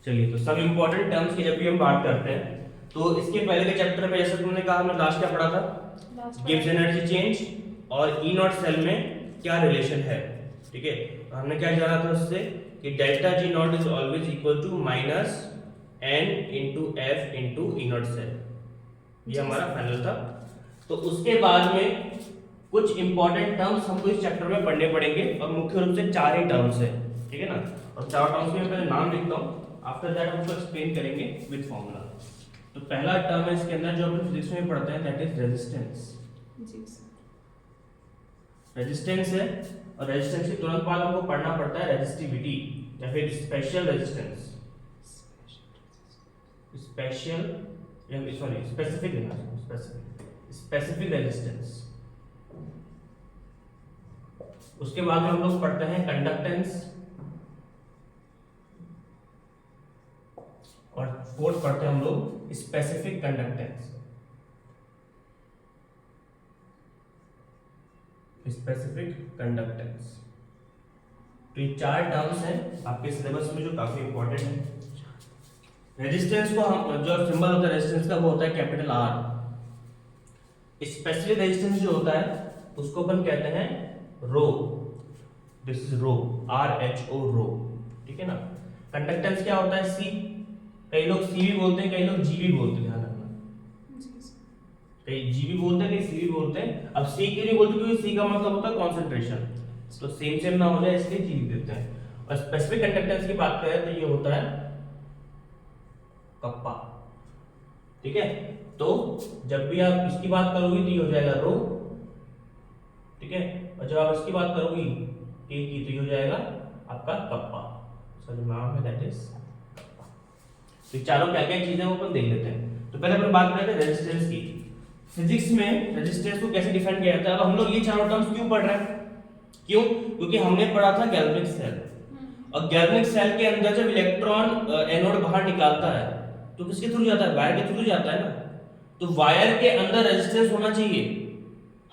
चलिए, तो सब इंपॉर्टेंट टर्म्स की जब भी हम बात करते हैं तो इसके पहले के चैप्टर में जैसे तुमने कहा, हमने लास्ट क्या पढ़ा था, गिब्स एनर्जी चेंज और ई नॉट सेल में क्या रिलेशन है। ठीक है, हमने क्या जाना था उससे कि delta G not is always equal to minus N into F into E not cell, ये हमारा फाइनल था। तो उसके बाद में कुछ इंपॉर्टेंट टर्म्स हमको इस चैप्टर में पढ़ने पड़ेंगे और मुख्य रूप से 4 ही टर्म्स है, ठीक है ना। और 4 टर्म्स के मैं पहले नाम लिखता हूँ, आफ्टर दैट हम उसको एक्सप्लेन करेंगे विद फॉर्मूला। तो पहला टर्म है इसके अंदर जो अपन फिजिक्स में पढ़ते हैं, that is resistance. G resistance है, और रेजिस्टेंस के तुरंत बाद हमको पढ़ना पड़ता है रेजिस्टिविटी या फिर स्पेशल रेजिस्टेंस। स्पेशल या सॉरी स्पेसिफिक लेना, स्पेसिफिक रेजिस्टेंस। उसके बाद में हम लोग पढ़ते हैं कंडक्टेंस, और फोर्थ पढ़ते हैं हम लोग स्पेसिफिक कंडक्टेंस। Specific conductance. तो ये 4 टर्म्स हैं आपके सिलेबस में जो काफी इंपॉर्टेंट है। रेजिस्टेंस को हम जो सिंबल होता है रेजिस्टेंस का वो होता है कैपिटल आर। स्पेसिफिक रेजिस्टेंस जो होता है उसको अपन कहते हैं रो। दिस इज रो, RHO रो, ठीक है ना। कंडक्टेंस क्या होता है, सी। कई लोग सी भी बोलते हैं, कई लोग जी भी बोलते हैं, ध्यान रखना। कई जी भी बोलते हैं, कई सी भी बोलते हैं। अब सी क्यों नहीं बोलते, क्योंकि सी का मतलब होता है कॉन्सेंट्रेशन, तो सेम ना हो जाए इसलिए जी लिख देते हैं। और स्पेसिफिक कंडक्टेंस की बात करें तो ये होता है कप्पा, ठीक है। तो जब भी आप इसकी बात करोगे तो ये हो जाएगा रो, ठीक है। और जब आप इसकी बात करोगी ए की तो ये हो जाएगा आपका कप्पा। सॉरी नाम है दैट इज कप्पा। तो चारों क्या क्या चीजें वो अपन देख लेते हैं। तो पहले अपन बात करते हैं रेजिस्टेंस की। फिजिक्स में रेजिस्टेंस को कैसे डिफाइन किया जाता है। अब हम लोग ये चारों टर्म्स क्यों पढ़ रहे हैं, क्यों, क्योंकि हमने पढ़ा था गैल्वेनिक सेल, और गैल्वेनिक सेल के अंदर जब इलेक्ट्रॉन एनोड बाहर निकालता है तो किसके थ्रू जाता है, वायर के थ्रू जाता है ना। तो वायर के अंदर रेजिस्टेंस होना चाहिए,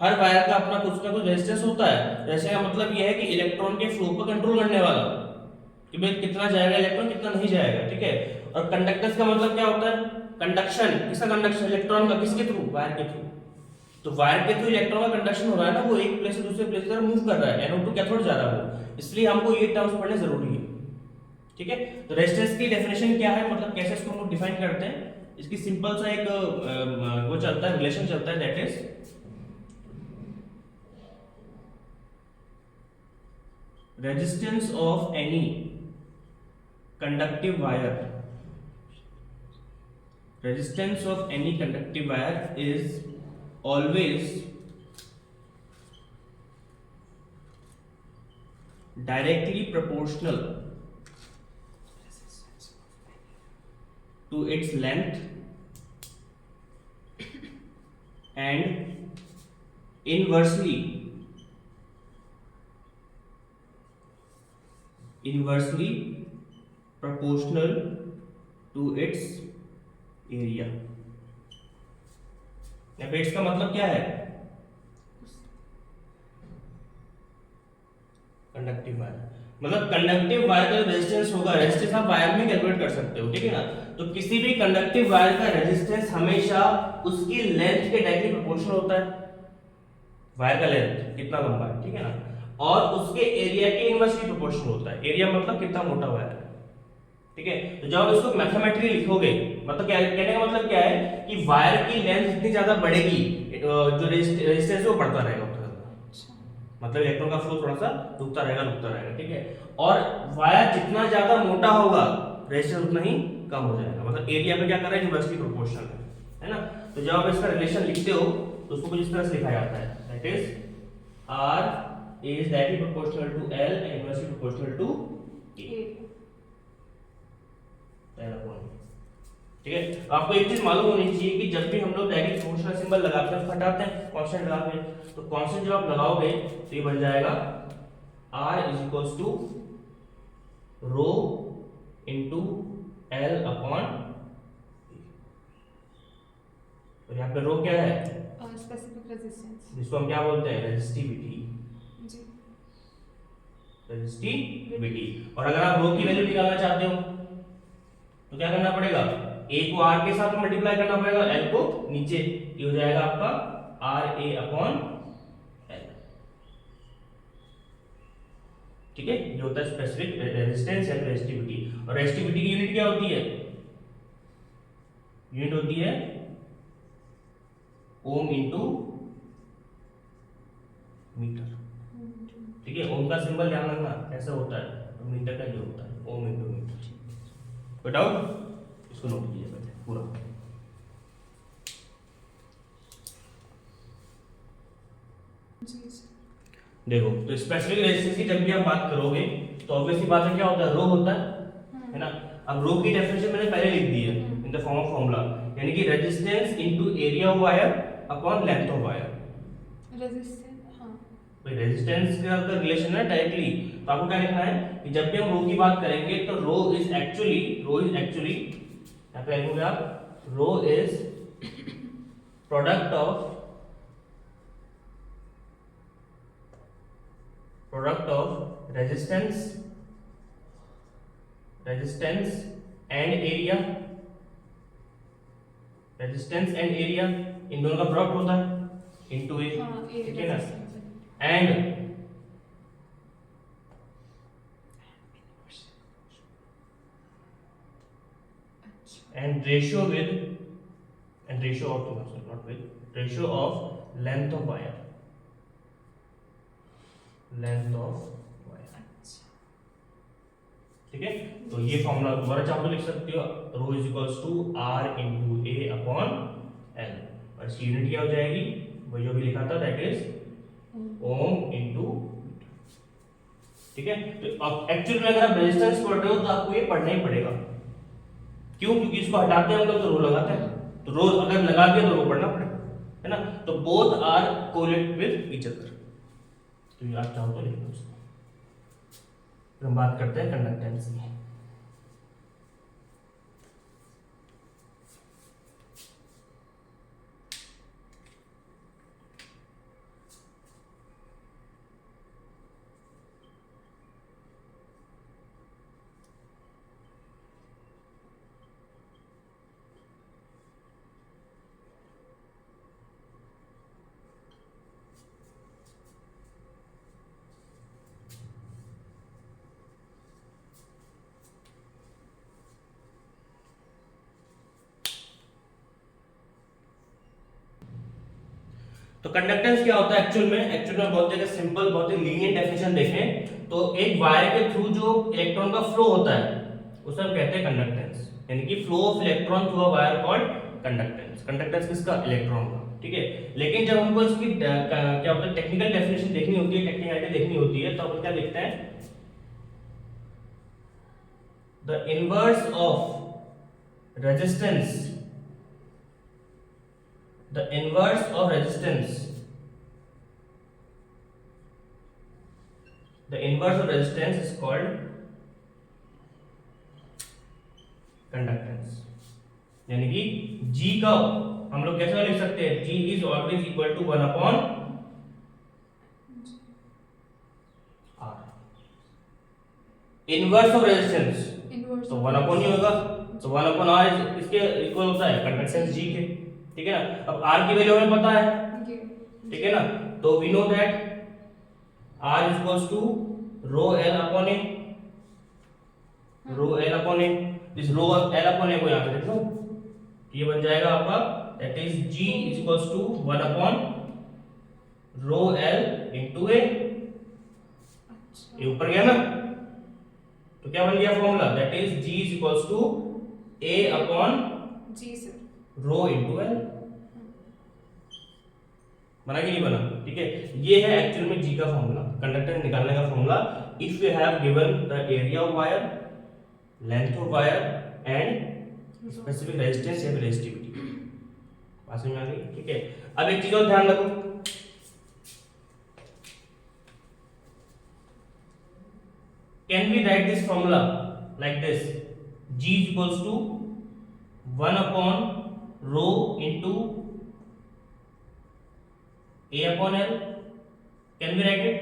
हर वायर का अपना कुछ ना कुछ रेजिस्टेंस होता है। जैसे का मतलब यह है कि इलेक्ट्रॉन के फ्लो को कंट्रोल करने वाला, कि भाई कितना जाएगा इलेक्ट्रॉन कितना नहीं जाएगा, ठीक है। और कंडक्टेंस का मतलब क्या होता है, कंडक्शन। किसका कंडक्शन, इलेक्ट्रॉन का, किसके थ्रू, वायर के थ्रू। तो वायर के थ्रू इलेक्ट्रॉन का कंडक्शन हो रहा है ना, वो एक प्लेस से दूसरे प्लेस की तरफ मूव कर रहा है, एनोड टू कैथोड जा रहा है वो, इसलिए हमको ये टर्म्स पढ़ने जरूरी है, ठीक है। तो रेजिस्टेंस की डेफिनेशन क्या है, मतलब कैसे इसको हम लोग डिफाइन करते हैं, इसकी सिंपल सा एक वो चलता है, रिलेशन चलता है, that is resistance of any conductive wire. Resistance of any conductive wire is always directly proportional to its length and inversely proportional to its area। बेट्स का मतलब क्या है, कंडक्टिव वायर। मतलब कंडक्टिव वायर का रेजिस्टेंस होगा, रेजिस्टेंस आप wire में कैलकुलेट कर सकते हो, ठीक है ना। तो किसी भी कंडक्टिव वायर का रेजिस्टेंस हमेशा उसकी लेंथ के डायरेक्टली प्रोपोर्शनल होता है, वायर का लेंथ कितना लंबा है, ठीक है ना, और उसके एरिया के इनवर्सली प्रोपोर्शनल होता है। एरिया मतलब कितना मोटा वायर है, ठीक है। तो जब आप इसको मैथमेटिकली लिखोगे, मतलब क्या कहने का मतलब क्या है कि वायर की लेंथ जितनी ज्यादा बढ़ेगी जो रेजिस्टेंस है वो बढ़ता रहेगा, मतलब इलेक्ट्रॉन का फ्लो थोड़ा सा रुकता रहेगा, ठीक है। और वायर जितना ज्यादा मोटा होगा रेजिस्टेंस उतना ही कम हो जाएगा, मतलब एरिया पे क्या कर रहा है, इनवर्सली प्रोपोर्शनल है ना। तो जब आप इसका रिलेशन लिखते हो तो उसको कुछ इस तरह से लिखा जाता है, that is R is directly proportional to L and inversely proportional to A। पहला पॉइंट, ठीक है। आपको एक चीज मालूम होनी चाहिए कि जब भी हम लोग डायरेक्टली प्रोपोर्शनल सिंबल लगाते हैं, हटाते हैं कांस्टेंट लगा के, तो कांस्टेंट जब आप लगाओगे तो ये बन जाएगा R is equals to row into L upon A। तो यहाँ पे रो क्या है, स्पेसिफिक रेजिस्टेंस, जिसको हम क्या बोलते हैं, रेजिस्टिविटी। जी रेजिस्टिविटी। और अगर आप रो की वैल्यू निकालना चाहते हो तो क्या करना पड़ेगा, a को r के साथ मल्टीप्लाई करना पड़ेगा, l को नीचे, ये हो जाएगा आपका r a अपॉन l। ठीक है, ये होता है स्पेसिफिक रेजिस्टेंस या रेजिस्टिविटी। और रेजिस्टिविटी की यूनिट क्या होती है, यूनिट होती है ओम इंटू मीटर। ठीक है, ओम का सिंबल ध्यान रखना ऐसा होता है, तो मीटर का ये होता है ओम इंटू मीटर। कोई डाउट, इसको नोट कीजिए पहले पूरा। जी सर। देखो, तो स्पेसिफिक रेजिस्टेंस की जब भी आप बात करोगे तो ऑब्वियसली बात है क्या होता है, रो होता है ना। अब रो की डेफिनेशन मैंने पहले लिख दी है in the form of formula, यानी कि resistance into area of wire upon length of wire. Resistance, हाँ। भाई रेजिस्टेंस का तो रिलेशन है डायरेक्टली, तो आपको क्या लिखना है कि जब भी हम रो की बात करेंगे तो रो इज एक्चुअली यहाँ पे लिखोगे आप, rho is product of resistance and area, इन दोनों का प्रोडक्ट होता है इनटू ए। हाँ, ए ठीक है ना, resistance. And ratio of length of wire, ठीक है। तो ये फॉर्मूला दोबारा चाहो तो लिख सकते हो, rho is equals to R into A upon L, और इसकी यूनिट क्या हो जाएगी, वो जो भी लिखा था दैट इज ओम इंटू। ठीक है, तो अब एक्चुअली में अगर आप रेजिस्टेंस पढ़ रहे हो तो आपको ये पढ़ना ही पड़ेगा। क्यों, क्योंकि इसको हटाते हैं हम लोग तो रो लगाते हैं, तो रो अगर लगा दिया तो रो पढ़ना पड़ेगा, है ना। तो both are correlate with each other, तो ये आप चाहो तो लिख लो उसको। फिर हम बात करते हैं कंडक्टेंस की। तो कंडक्टेंस क्या होता है एक्चुअल में बहुत जगह सिंपल, बहुत ही लीनियर डेफिनेशन देखें तो एक वायर के थ्रू जो इलेक्ट्रॉन का फ्लो होता है उसे हम कहते हैं कंडक्टेंस, यानी कि flow of electron through a wire called conductance. Conductance किसका, इलेक्ट्रॉन का। ठीक है, लेकिन जब हमको इसकी क्या होता है टेक्निकल डेफिनेशन देखनी होती है, टेक्निकलिटी देखनी होती है, तो अपन क्या देखते हैं, the inverse of resistance, the inverse of resistance is called conductance। यानी कि G का हम लोग कैसे लिख सकते हैं, G is always equal to 1 upon R। Inverse of resistance तो 1 अपॉन ही होगा, तो 1 अपॉन R इसके इक्वल होता है कंडक्टेंस G के। ठीक है ना, अब R की वैल्यू हमें पता है, ठीक है ना, तो we know that R is equals to rho L upon A, this rho L upon A को यहां पे लिख लो, ये बन जाएगा आपका that is G is equals to 1 upon rho L into A. ये ऊपर गया ना, तो क्या बन गया formula, that is G is equals to A upon जी सर, रो इनटू एल। बना कि नहीं बना, ठीक है। ये है एक्चुअल में जी का फॉर्मूला, कंडक्टेंस निकालने का formula. If you have given the area of wire, length of wire and specific resistance या रेजिस्टिविटी, बात में आ गई। ठीक है, अब एक चीज और ध्यान रखो, can we write this formula like this, G is equals to 1 upon rho into A upon L, can we write it?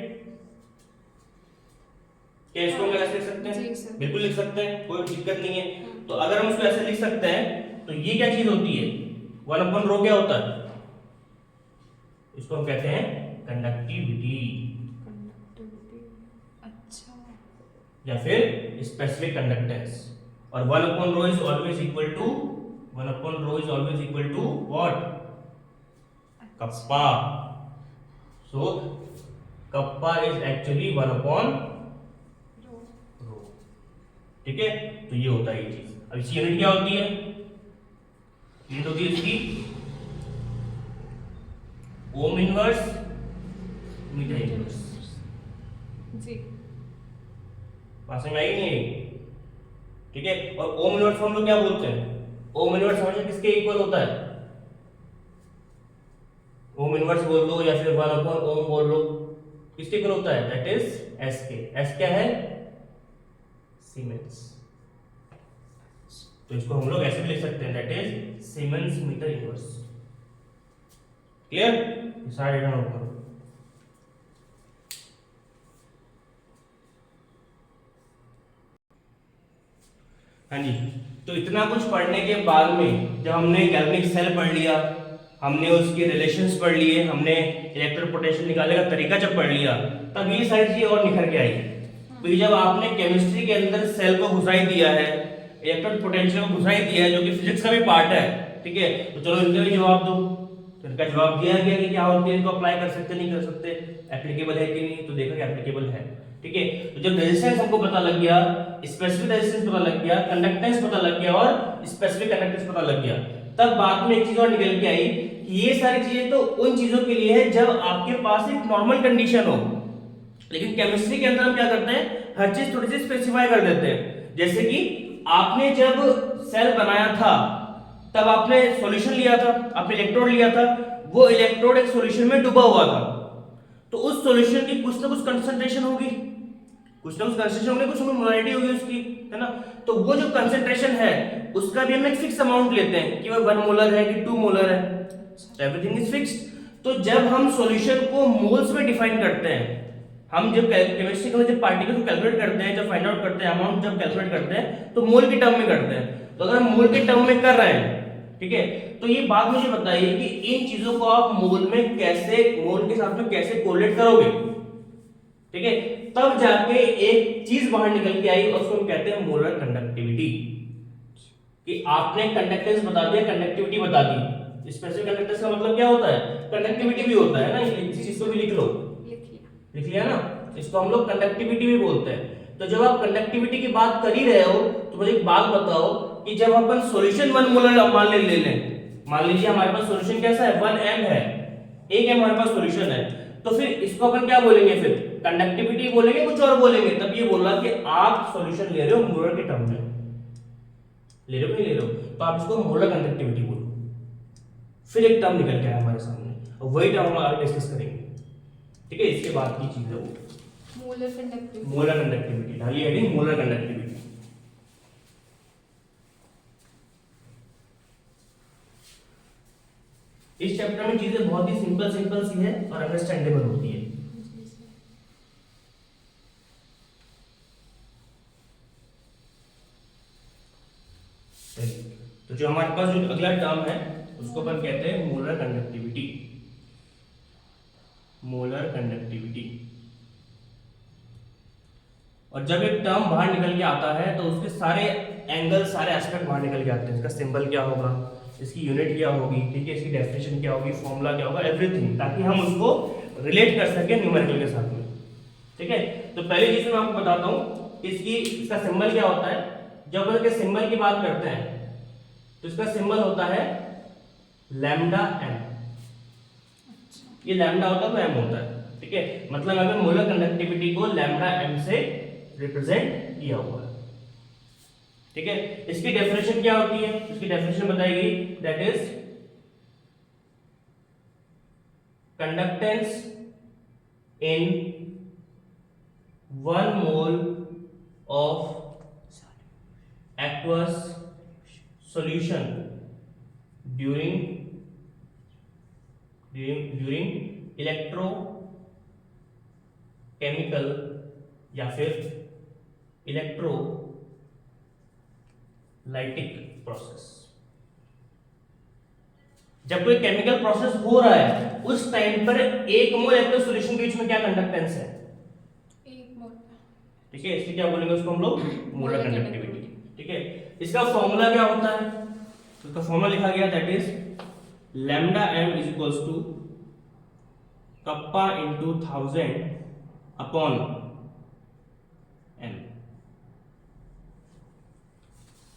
क्या इसको हम ऐसे लिख सकते हैं? बिल्कुल लिख सकते हैं, कोई दिक्कत नहीं है। तो अगर हम उसको ऐसे लिख सकते हैं तो ये क्या चीज होती है, 1/ρ क्या होता है, इसको हम कहते हैं कंडक्टिविटी कंडक्टिविटी। अच्छा। या फिर स्पेसिफिक कंडक्टेंस। और 1/ρ is always equal to 1/ρ is always equal to what, kappa. So kappa is actually 1/ρ। ठीक है, तो ये होता है ये चीज। अब इसकी यूनिट क्या होती है, यूनिट होती है इसकी ओम इनवर्स मीटर इनवर्स। जी। पास में आई नहीं, ठीक है। और ओम इनवर्स हम लोग क्या बोलते हैं, ओम इनवर्स हमेशा किसके इक्वल होता है, ओम इनवर्स बोल लो या फिर 1/ओम बोल लो, किसके इक्वल होता है, दैट इज एस के। एस क्या है, सीमेंस। तो इसको हम लोग ऐसे भी लिख सकते हैं, that is siemens metre inverse. Clear, सारा डेटा नोट करो। हाँ जी, तो इतना कुछ पढ़ने के बाद में जब हमने गैल्वेनिक सेल पढ़ लिया, हमने उसके रिलेशंस पढ़ लिए, हमने इलेक्ट्रिक पोटेंशियल निकालने का तरीका जब पढ़ लिया, तब ये सारी चीजें और निखर के आई। तो जब आपने केमिस्ट्री के अंदर सेल को घुसाई दिया है, इलेक्ट्रिक पोटेंशियल को घुसाई दिया है, जो कि फिजिक्स का भी पार्ट है, ठीक है, तो चलो इनका भी जवाब दो। तो इनका जवाब दिया गया कि क्या होती है, इनको अप्लाई कर सकते नहीं कर सकते, एप्लीकेबल है कि नहीं, तो देखो कि एप्लीकेबल है। ठीक है, तो जब रेजिस्टेंस हमको पता लग गया, स्पेसिफिक रेजिस्टेंस पता लग गया, कंडक्टेंस पता लग गया और स्पेसिफिक कंडक्टेंस पता लग गया, तब बाद में एक चीज और निकल के आई कि ये सारी चीजें तो उन चीजों के लिए है जब आपके पास एक नॉर्मल कंडीशन हो। लेकिन केमिस्ट्री के अंदर हम क्या करते हैं, हर चीज थोड़ी सी स्पेसिफाई कर देते हैं। जैसे कि आपने जब सेल बनाया था तब आपने सॉल्यूशन लिया था, आपने इलेक्ट्रोड लिया था, वो इलेक्ट्रोड एक सॉल्यूशन में डूबा हुआ था, तो उस सॉल्यूशन की कुछ ना कुछ कंसंट्रेशन होगी, कुछ ना कुछ कंसंट्रेशन होगी, कुछ ना मोलारिटी होगी उसकी, है ना। तो वो जो कंसंट्रेशन है उसका भी हम एक फिक्स अमाउंट लेते हैं कि वो 1 मोलर है कि 2 मोलर है, एवरीथिंग इज फिक्स्ड। तो जब हम सॉल्यूशन को मोल्स में डिफाइन करते हैं, हम जब केमिस्ट्री के जब पार्टिकल को कैलकुलेट करते हैं, जब फाइंड आउट करते हैं, अमाउंट जब कैलकुलेट करते हैं, तो मोल के टर्म में करते हैं। तो अगर हम मोल के टर्म में कर रहे हैं, ठीक है, तो ये बात मुझे बताइए कि इन चीजों को आप मोल में कैसे, मोल के साथ में कैसे कोरिलेट करोगे, ठीक है, तब जाके एक चीज बाहर निकल के आई और उसको हम कहते हैं मोलर कंडक्टिविटी। कि आपने कंडक्टेंस बता दिया, कंडक्टिविटी बता दी। स्पेसिफिक कंडक्टेंस का मतलब क्या होता है, कंडक्टिविटी भी होता है ना, इस चीज को भी लिख लो, लिख लिया ना, इसको हम लोग कंडक्टिविटी भी बोलते हैं। तो जब आप कंडक्टिविटी की बात कर ही रहे हो तो मुझे एक बात बताओ कि जब अपन सॉल्यूशन 1 मोलर मान ले लें, मान लीजिए हमारे पास सॉल्यूशन कैसा है, 1m है, 1m हमारे पास सॉल्यूशन है, तो फिर इसको अपन क्या बोलेंगे, फिर कंडक्टिविटी बोलेंगे, कुछ और बोलेंगे। तब ये बोला कि आप सॉल्यूशन ले रहे हो मोलर के टर्म में, ले रहे हो नहीं ले रहे हो, तो आप इसको मोलर कंडक्टिविटी बोलो। फिर एक टर्म निकल के आया हमारे सामने और वही टर्म हम आगे डिस्कस करेंगे, ठीक है। इसके बाद की चीज है वो मोलर कंडक्टिविटी। मोलर कंडक्टिविटी, डालिए हेडिंग मोलर कंडक्टिविटी। इस चैप्टर में चीजें बहुत ही सिंपल सिंपल सी है और अंडरस्टैंडेबल होती है। तो जो हमारे पास जो अगला टर्म है उसको अपन कहते हैं मोलर कंडक्टिविटी, मोलर कंडक्टिविटी। और जब एक टर्म बाहर निकल के आता है तो उसके सारे एंगल, सारे एस्पेक्ट बाहर निकल के आते हैं। इसका सिंबल क्या होगा, इसकी यूनिट क्या होगी, ठीक है, इसकी डेफिनेशन क्या होगी, फॉर्मूला क्या होगा, एवरीथिंग, ताकि हम उसको रिलेट कर सकें न्यूमेरिकल के साथ में, ठीक है। तो पहली चीज मैं आपको बताता हूं इसका सिंबल क्या होता है। जब हम इसके सिंबल की बात करते हैं तो इसका सिंबल होता है लैम्डा एम। ये लैम्डा होता है तो एम होता है, ठीक है, मतलब हमें मोलर कंडक्टिविटी को लैम्डा एम से रिप्रेजेंट किया हुआ है, ठीक है। इसकी डेफिनेशन क्या होती है, इसकी डेफिनेशन बताएगी, that is conductance in 1 mole of aqueous solution during electrochemical या फिर इलेक्ट्रो लाइटिक प्रोसेस। जब कोई केमिकल प्रोसेस हो रहा है उस टाइम पर 1 मोल एक्वस सॉल्यूशन के बीच में क्या कंडक्टेंस है? 1 मोल। ठीक है, इसलिए क्या बोलेंगे उसको हम लोग? Molar molar conductivity. ठीक है, इसका फॉर्मूला क्या होता है? तो इसका फॉर्मूला लिखा गया that is lambda M is equals to kappa into 1000 upon M.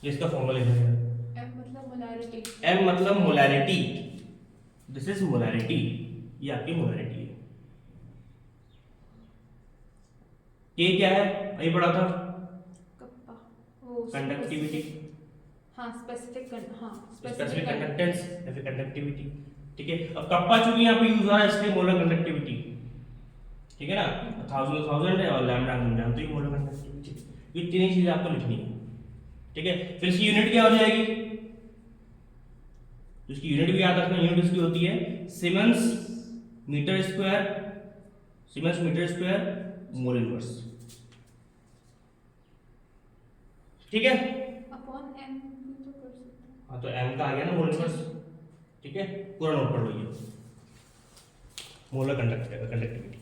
ये इसका फॉर्मूला लिखा गया। M मतलब मोलैरिटी। एम मतलब मोलैरिटी, दिस इज मोलैरिटी, ये आपकी मोलैरिटी है। के क्या है? अभी पढ़ा था, कप्पा वो कंडक्टिविटी, हाँ स्पेसिफिक हाँ स्पेसिफिक कंडक्टेंस या फिर कंडक्टिविटी। ठीक है, अब कप्पा चूंकि यहाँ पे यूज हो रहा है इसलिए मोलर कंडक्टिविटी। ठीक है ना, 1000 है और लैम्डा हम जानते हैं मोलर कंडक्टिविटी। ये तीन चीजें आपको लिखनी है। ठीक है, फिर इसकी यूनिट क्या हो जाएगी? तो इसकी यूनिट भी याद रखना, यूनिट इसकी होती है siemens metre square, siemens metre square mole inverse. ठीक है, अपॉन m भी तो कर सकते हैं। हाँ तो m का आ गया ना मोल इनवर्स। ठीक है, पूरा नोट पढ़ लो ये मोलर कंडक्टिविटी।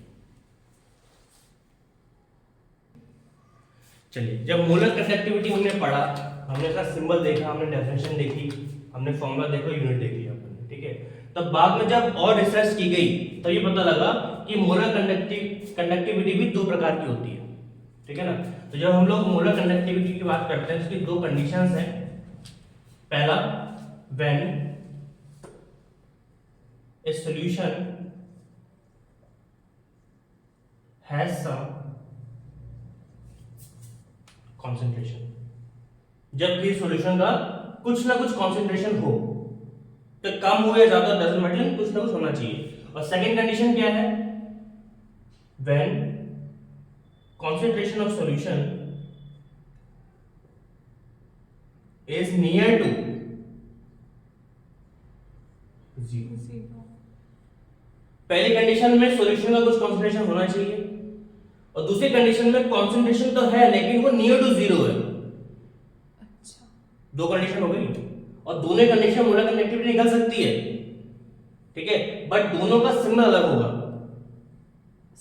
चलिए, जब मोलर कंडक्टिविटी हमने पढ़ा, हमने इसका सिंबल देखा, हमने डेफिनेशन देखी, हमने फॉर्मूला देखा, यूनिट देख लिया अपन। ठीक है, तब बाद में जब और रिसर्च की गई तो ये पता लगा कि मोलर कंडक्टिविटी भी दो प्रकार की होती है। ठीक है ना, तो जब हम लोग मोलर कंडक्टिविटी की बात करते हैं उसकी दो कंडीशंस हैं। पहला, when a solution has some concentration, जब भी सॉल्यूशन का कुछ ना कुछ कंसंट्रेशन हो, तो कम हो या ज्यादा डजंट मैटर, कुछ ना कुछ होना चाहिए। और सेकंड कंडीशन क्या है? When concentration of solution is near to zero। Zero। पहली कंडीशन में सॉल्यूशन का कुछ कंसंट्रेशन होना चाहिए और दूसरी कंडीशन में कंसंट्रेशन तो है लेकिन वो नियर टू जीरो है। अच्छा। दो कंडीशन हो गई और दोनों कंडीशन मोलर कंडक्टिविटी निकल सकती है। ठीक है, बट दोनों का सिंबल अलग होगा।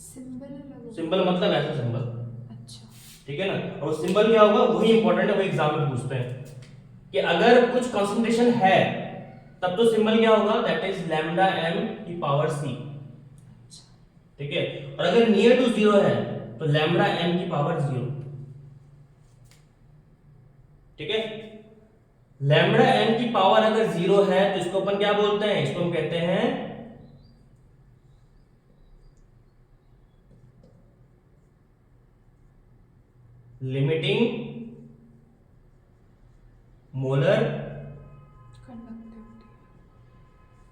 सिंबल अलग होगा। सिंबल मतलब ऐसा सिंबल। अच्छा। ठीक है ना, और सिंबल क्या होगा वही इंपॉर्टेंट है, वही एग्जाम में पूछते हैं कि अगर कुछ कंसंट्रेशन है तब तो सिंबल क्या होगा? दैट इज लैम्डा एम की पावर सी। ठीक है, और अगर नियर टू जीरो है तो लैम्डा एम की पावर जीरो। ठीक है, लैम्डा एम की पावर अगर जीरो है तो इसको अपन क्या बोलते हैं? इसको हम कहते हैं लिमिटिंग मोलर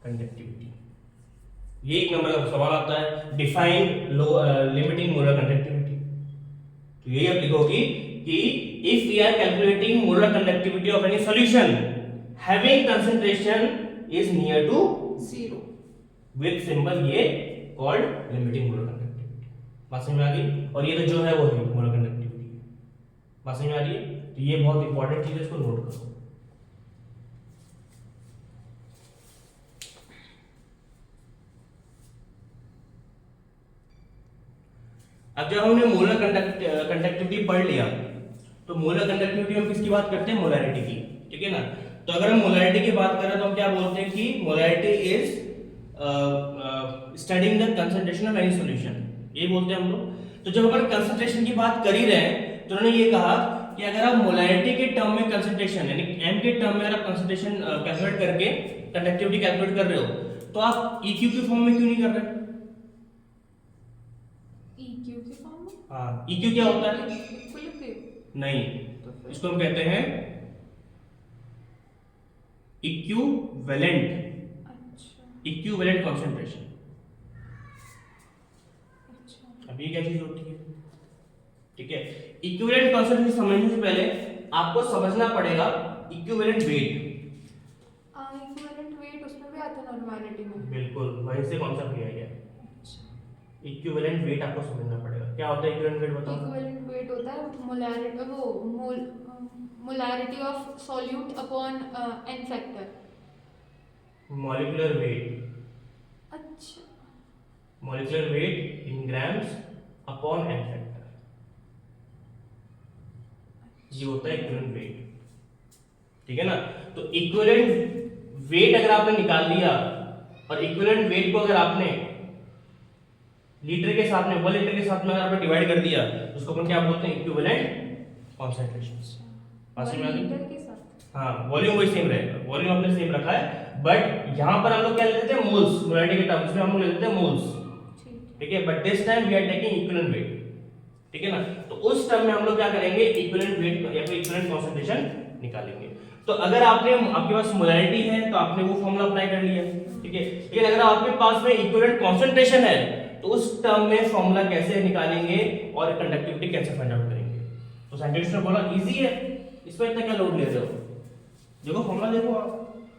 कंडक्टिविटी। ये एक नंबर का सवाल आता है, डिफाइन लिमिटिंग मोलर कंडक्टिविटी। तो यही आप लिखोगी कि if we are calculating molar conductivity of any solution having concentration is near to zero with symbol ये कॉल्ड लिमिटिंग मोलर कंडक्टिविटी। बात समझ में आ गई? और ये तो जो है वो है मोलर कंडक्टिविटी। बात समझ में आ रही है? तो ये बहुत इंपॉर्टेंट चीज है, इसको नोट करो। अब जब हमने मोलर कंडक्टिविटी पढ़ लिया तो मोलर कंडक्टिविटी हम किसकी बात करते हैं? मोलैरिटी की। ठीक है ना, तो अगर हम मोलैरिटी की बात करें तो हम क्या बोलते हैं कि molarity is studying the concentration of any solution, ये बोलते हैं हम लोग। तो जब अपन कंसंट्रेशन की बात कर ही रहे हैं तो उन्होंने ये कहा कि अगर आप मोलैरिटी के टर्म में कंसंट्रेशन यानी एम के टर्म में अगर आप कंसंट्रेशन कैलकुलेट करके कंडक्टिविटी कैलकुलेट कर रहे हो तो आप EQ के फॉर्म में क्यों नहीं कर रहे? EQ के फॉर्म में? हाँ, EQ क्या होता है? इक्विलिब्रियम। नहीं, इसको हम कहते हैं इक्विवेलेंट, अच्छा। Equivalent concentration. अच्छा। अब ये क्या चीज होती है? ठीक है, इक्विवेलेंट कंसंट्रेशन समझने से पहले आपको समझना पड़ेगा इक्विवेलेंट वेट। इक्विवेलेंट वेट उसमें भी आता है नॉर्मैलिटी में। बिल्कुल, वहीं से कॉन्सेप्ट लिया गया। अच्छा। इक्विवेलेंट वेट आपको समझना पड़ेगा। क्या होता है इक्विवेलेंट वेट बताओ? इक्विवेलेंट वेट होता है molarity of solute upon N factor. Molecular weight, अच्छा, molecular weight in grams upon N factor, ये होता है इक्विवेलेंट वेट। ठीक है ना? तो इक्विवेलेंट वेट अगर आपने निकाल लिया और इक्विवेलेंट वेट को अगर आपने लीटर के साथ में 1 लीटर के साथ में अगर आपने डिवाइड कर दिया तो उसको अपन क्या बोलते हैं? Equivalent concentration. पास में आ गई? लीटर के साथ। हाँ, वॉल्यूम वही सेम रहेगा, वॉल्यूम आपने सेम रखा है, बट यहां पर हम लोग क्या लेते थे? मोल्स, मोलैरिटी के टर्म्स में हम लोग लेते थे मोल्स। ठीक है, but this time we are taking equivalent weight. ठीक है ना? तो उस टर्म में हम लोग क्या करेंगे? इक्विवेलेंट वेट या फिर इक्विवेलेंट कॉन्सेंट्रेशन निकालेंगे। तो अगर आपके पास मोलैरिटी है तो आपने वो फॉर्मूला अप्लाई कर लिया। ठीक है, लेकिन अगर आपके पास में इक्विवेलेंट कॉन्सेंट्रेशन है तो उस टर्म में फॉर्मूला कैसे निकालेंगे और कंडक्टिविटी कैसे फाइंड आउट करेंगे? तो साइंटिस्ट ने बोला इजी है, इसमें इतना क्या लोड ले रहे हो, देखो फॉर्मूला देखो आप।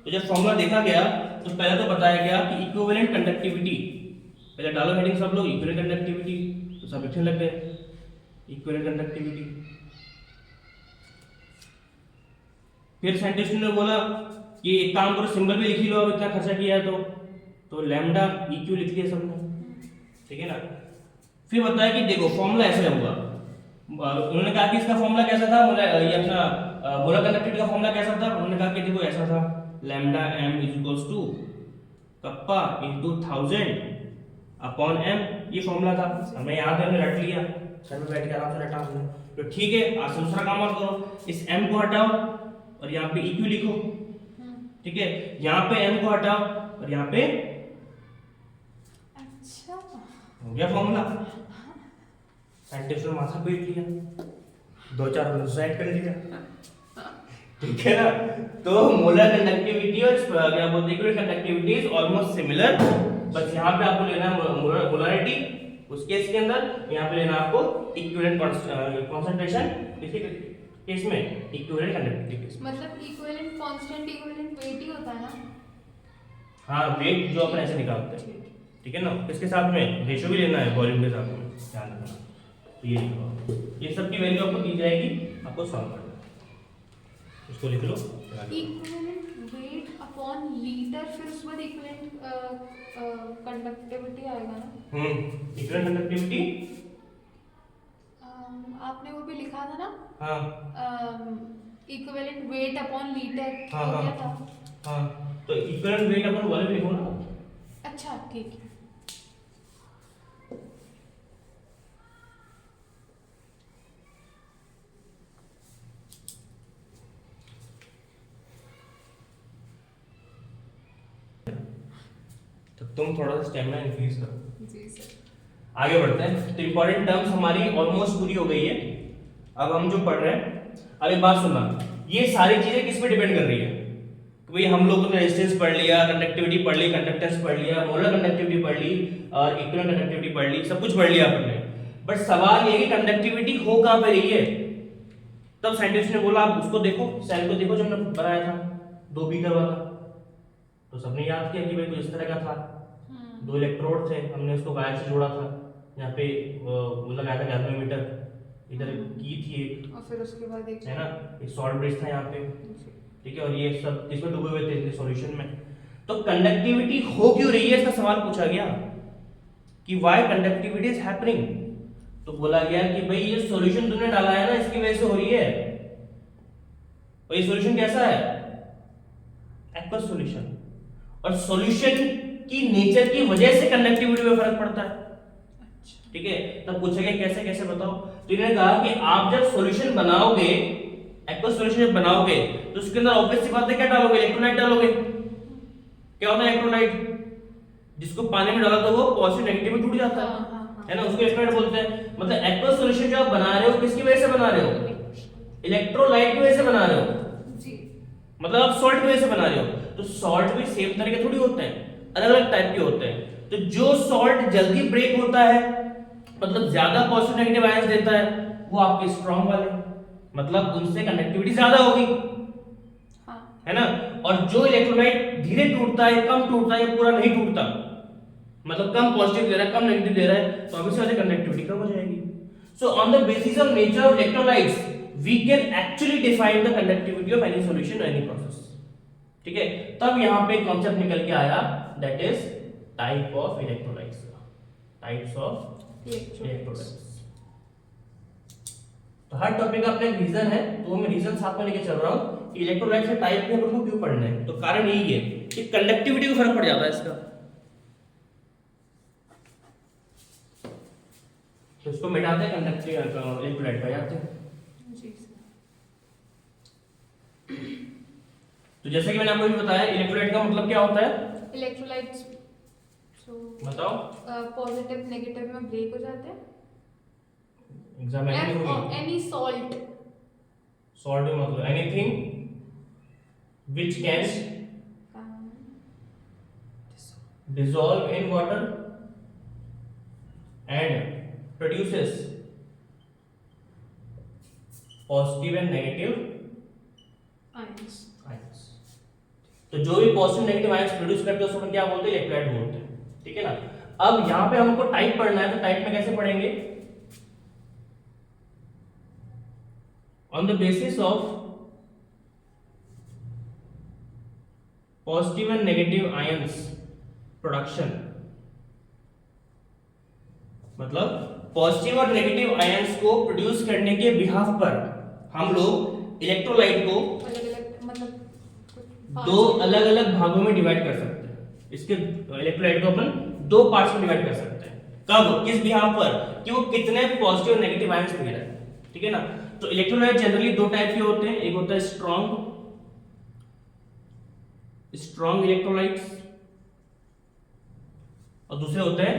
तो जब फॉर्मूला देखा गया तो पहले तो बताया गया कि इक्विवेलेंट कंडक्टिविटी, पहले डालो हेडिंग सब लोग, इक्विवेलेंट कंडक्टिविटी, तो सब लिखने लग गए इक्विवेलेंट कंडक्टिविटी। फिर साइंटिस्ट ने बोला कि एक काम करो, सिंबल भी लिख लो, अब इतना खर्चा किया है तो लैम्डा इक्यू लिख दिया सबने। ठीक है ना? फिर बताया कि देखो फॉर्मूला ऐसे होगा। उन्होंने कहा कि इसका फॉर्मूला कैसा था, ये अपना मोलर कंडक्टिविटी का फॉर्मूला कैसा था? उन्होंने कहा कि देखो ऐसा था, lambda m is equals to kappa into 1000 upon m, ये फॉर्मूला था। हमें याद है, हमने रट लिया, सर में बैठ के आराम से रटा हमने। तो ठीक है, आज से दूसरा काम और करो, इस m को हटाओ और यहाँ पे eq लिखो। ठीक है, यहाँ पे m को हटाओ और यहाँ पे, अच्छा, हो गया फॉर्मूला। साइंटिस्ट ने माथा पीट लिया, 2-4 सेट कर लिया। ठीक है ना? तो मोलर कंडक्टिविटी और क्या बोलते हैं कंडक्टिविटी इज ऑलमोस्ट सिमिलर, बस यहाँ पे आपको लेना है मोलरिटी उस केस के अंदर, यहाँ पे लेना आपको इक्विवेलेंट कॉन्सेंट्रेशन किसी केस में, इक्विवेलेंट कंडक्टिविटी केस में। मतलब इक्विवेलेंट कांस्टेंट इक्विवेलेंट वेट ही होता है ना? हाँ, वेट जो अपन ऐसे निकालते हैं। ठीक है ना? किसके साथ में? रेशियो भी लेना है वॉल्यूम के साथ में, ध्यान रखना। तो ये लिखो, ये सब की वैल्यू आपको दी जाएगी, आपको सॉल्व करना है। इसको लिख लो, इक्विवेलेंट वेट अपॉन लीटर, फिर उसके बाद इक्विवेलेंट कंडक्टिविटी आएगा ना? इक्विवेलेंट कंडक्टिविटी आपने वो भी लिखा था ना? हाँ इक्विवेलेंट वेट अपॉन लीटर हाँ हो हाँ गया था। हाँ, तो इक्विवेलेंट वेट अपन वॉल्यूम लिखो ना। अच्छा, ठीक है। तो तुम थोड़ा सा स्टेमिना इंक्रीज करो। जी सर। आगे बढ़ते हैं। तो इंपॉर्टेंट टर्म्स हमारी ऑलमोस्ट पूरी हो गई है। अब हम जो पढ़ रहे हैं, अब एक बात सुनना, ये सारी चीजें किस पे डिपेंड कर रही है? कि भाई हम लोगों ने रेजिस्टेंस पढ़ लिया, कंडक्टिविटी पढ़ ली, कंडक्टेंस पढ़ लिया, मोलर कंडक्टिविटी पढ़ ली और इक्विवेलेंट कंडक्टिविटी पढ़ ली, सब कुछ पढ़ लिया आपने। बट सवाल ये है कि कंडक्टिविटी हो कहां पे रही है? तब साइंटिस्ट ने बोला आप उसको देखो, सेल को देखो जो हमने बनाया था 2 बीकर वाला। तो सबने याद किया कि भाई कुछ इस तरह का था, 2 इलेक्ट्रोड थे, हमने उसको वायर से जोड़ा था, यहाँ पे वो लगाया था गैल्वेनोमीटर, इधर की थी एक, और फिर उसके बाद एक है ना, एक सॉल्ट ब्रिज था यहाँ पे। ठीक है, और ये सब इसमें डूबे हुए थे इनके सॉल्यूशन में। तो कंडक्टिविटी हो क्यों रही है, इसका सवाल पूछा गया कि व्हाई कंडक्टिविटी इज हैपनिंग। तो बोला गया कि भाई ये सॉल्यूशन तुमने डाला है ना, इसकी वजह से हो रही है। और ये सॉल्यूशन कैसा है? Aqueous solution. और सॉल्यूशन की नेचर की वजह से कंडक्टिविटी में फर्क पड़ता है। ठीक है, तब पूछेगा कैसे कैसे बताओ। तो इन्होंने कहा कि आप जब सॉल्यूशन बनाओगे, एक्वस सॉल्यूशन जब बनाओगे तो उसके अंदर ऑब्वियस सी बात है क्या डालोगे? इलेक्ट्रोलाइट डालोगे। क्या होता है इलेक्ट्रोलाइट? जिसको पानी में डाला तो वो पॉजिटिव नेगेटिव में टूट जाता है ना, उसको इलेक्ट्रोलाइट बोलते हैं। मतलब एक्वस सॉल्यूशन जो आप बना रहे हो किसकी वजह से बना रहे हो? इलेक्ट्रोलाइट की वजह से बना रहे हो जी। मतलब आप सॉल्ट की वजह से बना रहे हो। तो सॉल्ट भी सेम तरह के थोड़ी होते हैं, अलग अलग टाइप के होते हैं। तो जो सॉल्ट जल्दी ब्रेक होता है, मतलब ज्यादा पॉजिटिव नेगेटिव आयंस देता है, वो आपके स्ट्रॉन्ग वाले, मतलब उनसे कंडक्टिविटी ज्यादा होगी। हाँ। है ना। और जो इलेक्ट्रोलाइट धीरे टूटता है, कम टूटता है, पूरा नहीं टूटता, मतलब कम पॉजिटिव दे रहा है, कम नेगेटिव दे रहा है, तो ऑब्वियसली कंडक्टिविटी कम हो जाएगी। So on the basis of nature of electrolytes, we can actually define the conductivity of any solution or any process. ठीक है, तब यहाँ पे कॉन्सेप्ट निकल के आया, that is type of electrolytes, types of electrolytes. तो हर टॉपिक का अपना एक रीजन है, तो मैं रीजन साथ में लेके चल रहा हूँ कि इलेक्ट्रोलाइट के टाइप के अपन को क्यों पढ़ना है. तो कारण यही है कि कंडक्टिविटी को फर्क पड़ जाता है इसका. तो इसको मिटाते हैं, कंडक्टिव इलेक्ट्रोलाइट पाए जाते हैं. जी सर. तो जैसे कि मैंने आपको भी बताया, इलेक्ट्रोलाइट का मतलब क्या होता है, इलेक्ट्रोलाइट्स बताओ. पॉजिटिव नेगेटिव में ब्रेक हो जाते हैं. एग्जाम में एनी सॉल्ट. सॉल्ट में मतलब anything which can dissolve in water and produces positive and negative ions. ions. तो जो भी पॉजिटिव नेगेटिव आयंस प्रोड्यूस करते हैं उसको अपन क्या बोलते हैं, इलेक्ट्रोलाइट बोलते हैं. ठीक है ना. अब यहाँ पे हमको टाइप पढ़ना है, तो टाइप में कैसे पढ़ेंगे, on the basis of positive and negative ions production. मतलब पॉजिटिव और नेगेटिव आयंस को प्रोड्यूस करने के बिहाफ पर हम लोग इलेक्ट्रोलाइट को अलग अलग मतलब दो अलग अलग भागों में डिवाइड कर सकते हैं. इसके इलेक्ट्रोलाइट को अपन दो पार्ट्स में डिवाइड कर सकते हैं. कब, किस बिहाफ पर, कि वो कितने पॉजिटिव और नेगेटिव आयंस दे रहा है. ठीक है ना. तो इलेक्ट्रोलाइट जनरली दो टाइप के होते हैं. एक होता है स्ट्रॉन्ग इलेक्ट्रोलाइट्स और दूसरे होते हैं,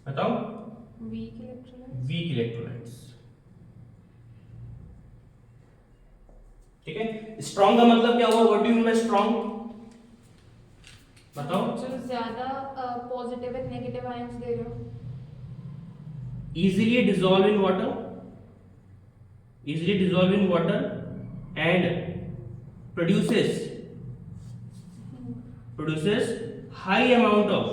बताओ, वीक इलेक्ट्रोलाइट्स. Weak electrolytes. ठीक है. स्ट्रॉन्ग का मतलब क्या हुआ, what do you mean bye strong, बताओ. जो ज्यादा पॉजिटिव एंड नेगेटिव आयंस दे रहे हो. easily dissolve in water, easily dissolve in water and produces high amount of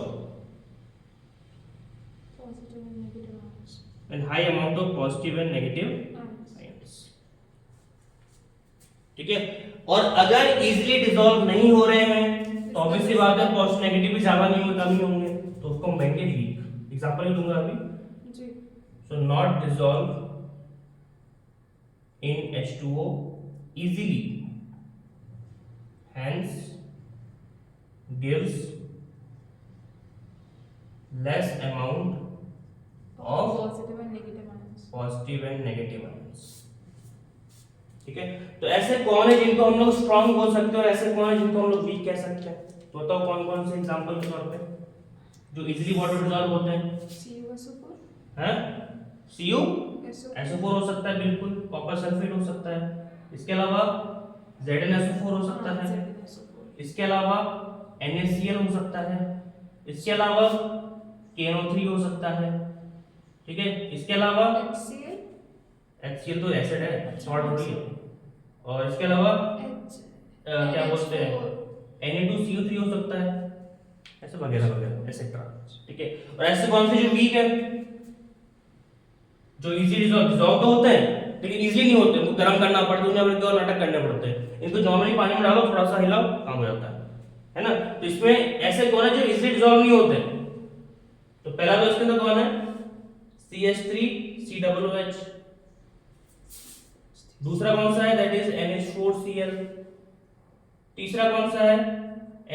positive and negative ions. and high amount of positive and negative ions. ions. ठीक है. और अगर easily dissolve नहीं हो रहे हैं तो ऑब्वियस सी बात है पॉजिटिव नेगेटिव भी ज्यादा नहीं होंगे, कम ही होंगे, तो उसको हम कहेंगे वीक. एग्जांपल ही दूंगा अभी. जी. So not dissolve in H2O easily, hence gives less amount of positive and negative ions. positive and negative ions. ठीक है. तो ऐसे कौन है जिनको हम लोग स्ट्रॉन्ग बोल सकते हैं और ऐसे कौन है जिनको हम लोग वीक कह सकते हैं. तो बताओ कौन कौन से एग्जांपल के तौर पे जो इजीली वाटर डिसॉल्व होते हैं. CuSO4. हैं, Cu SO4. SO4 हो सकता है, बिल्कुल. कॉपर सल्फेट हो सकता है. इसके अलावा ZnSO4 हो सकता है. ZnSO4. इसके अलावा NaCl हो सकता है. इसके अलावा KNO3 हो सकता है. ठीक है. इसके अलावा HCl. HCl तो एसिड है, सॉल्ट थोड़ी है. और इसके अलावा क्या बोलते हैं, Na2CO3 हो सकता है, ऐसे वगैरह वगैरह एसेट्रा. ठीक है. और ऐसे कौन से जो वीक है, जो इजीली डिसॉल्व तो होते हैं लेकिन इजीली नहीं होते, उनको गर्म करना पड़ता है, उन्हें और नाटक करने पड़ते हैं. इनको नॉर्मली पानी में डालो, थोड़ा सा हिलाओ, काम हो जाता है ना. तो इसमें ऐसे कौन है जो इजीली डिसॉल्व नहीं होते. तो पहला तो इसके अंदर कौन है, CH3COOH. दूसरा कौन सा है, दैट इज NH4Cl. तीसरा कौन सा है,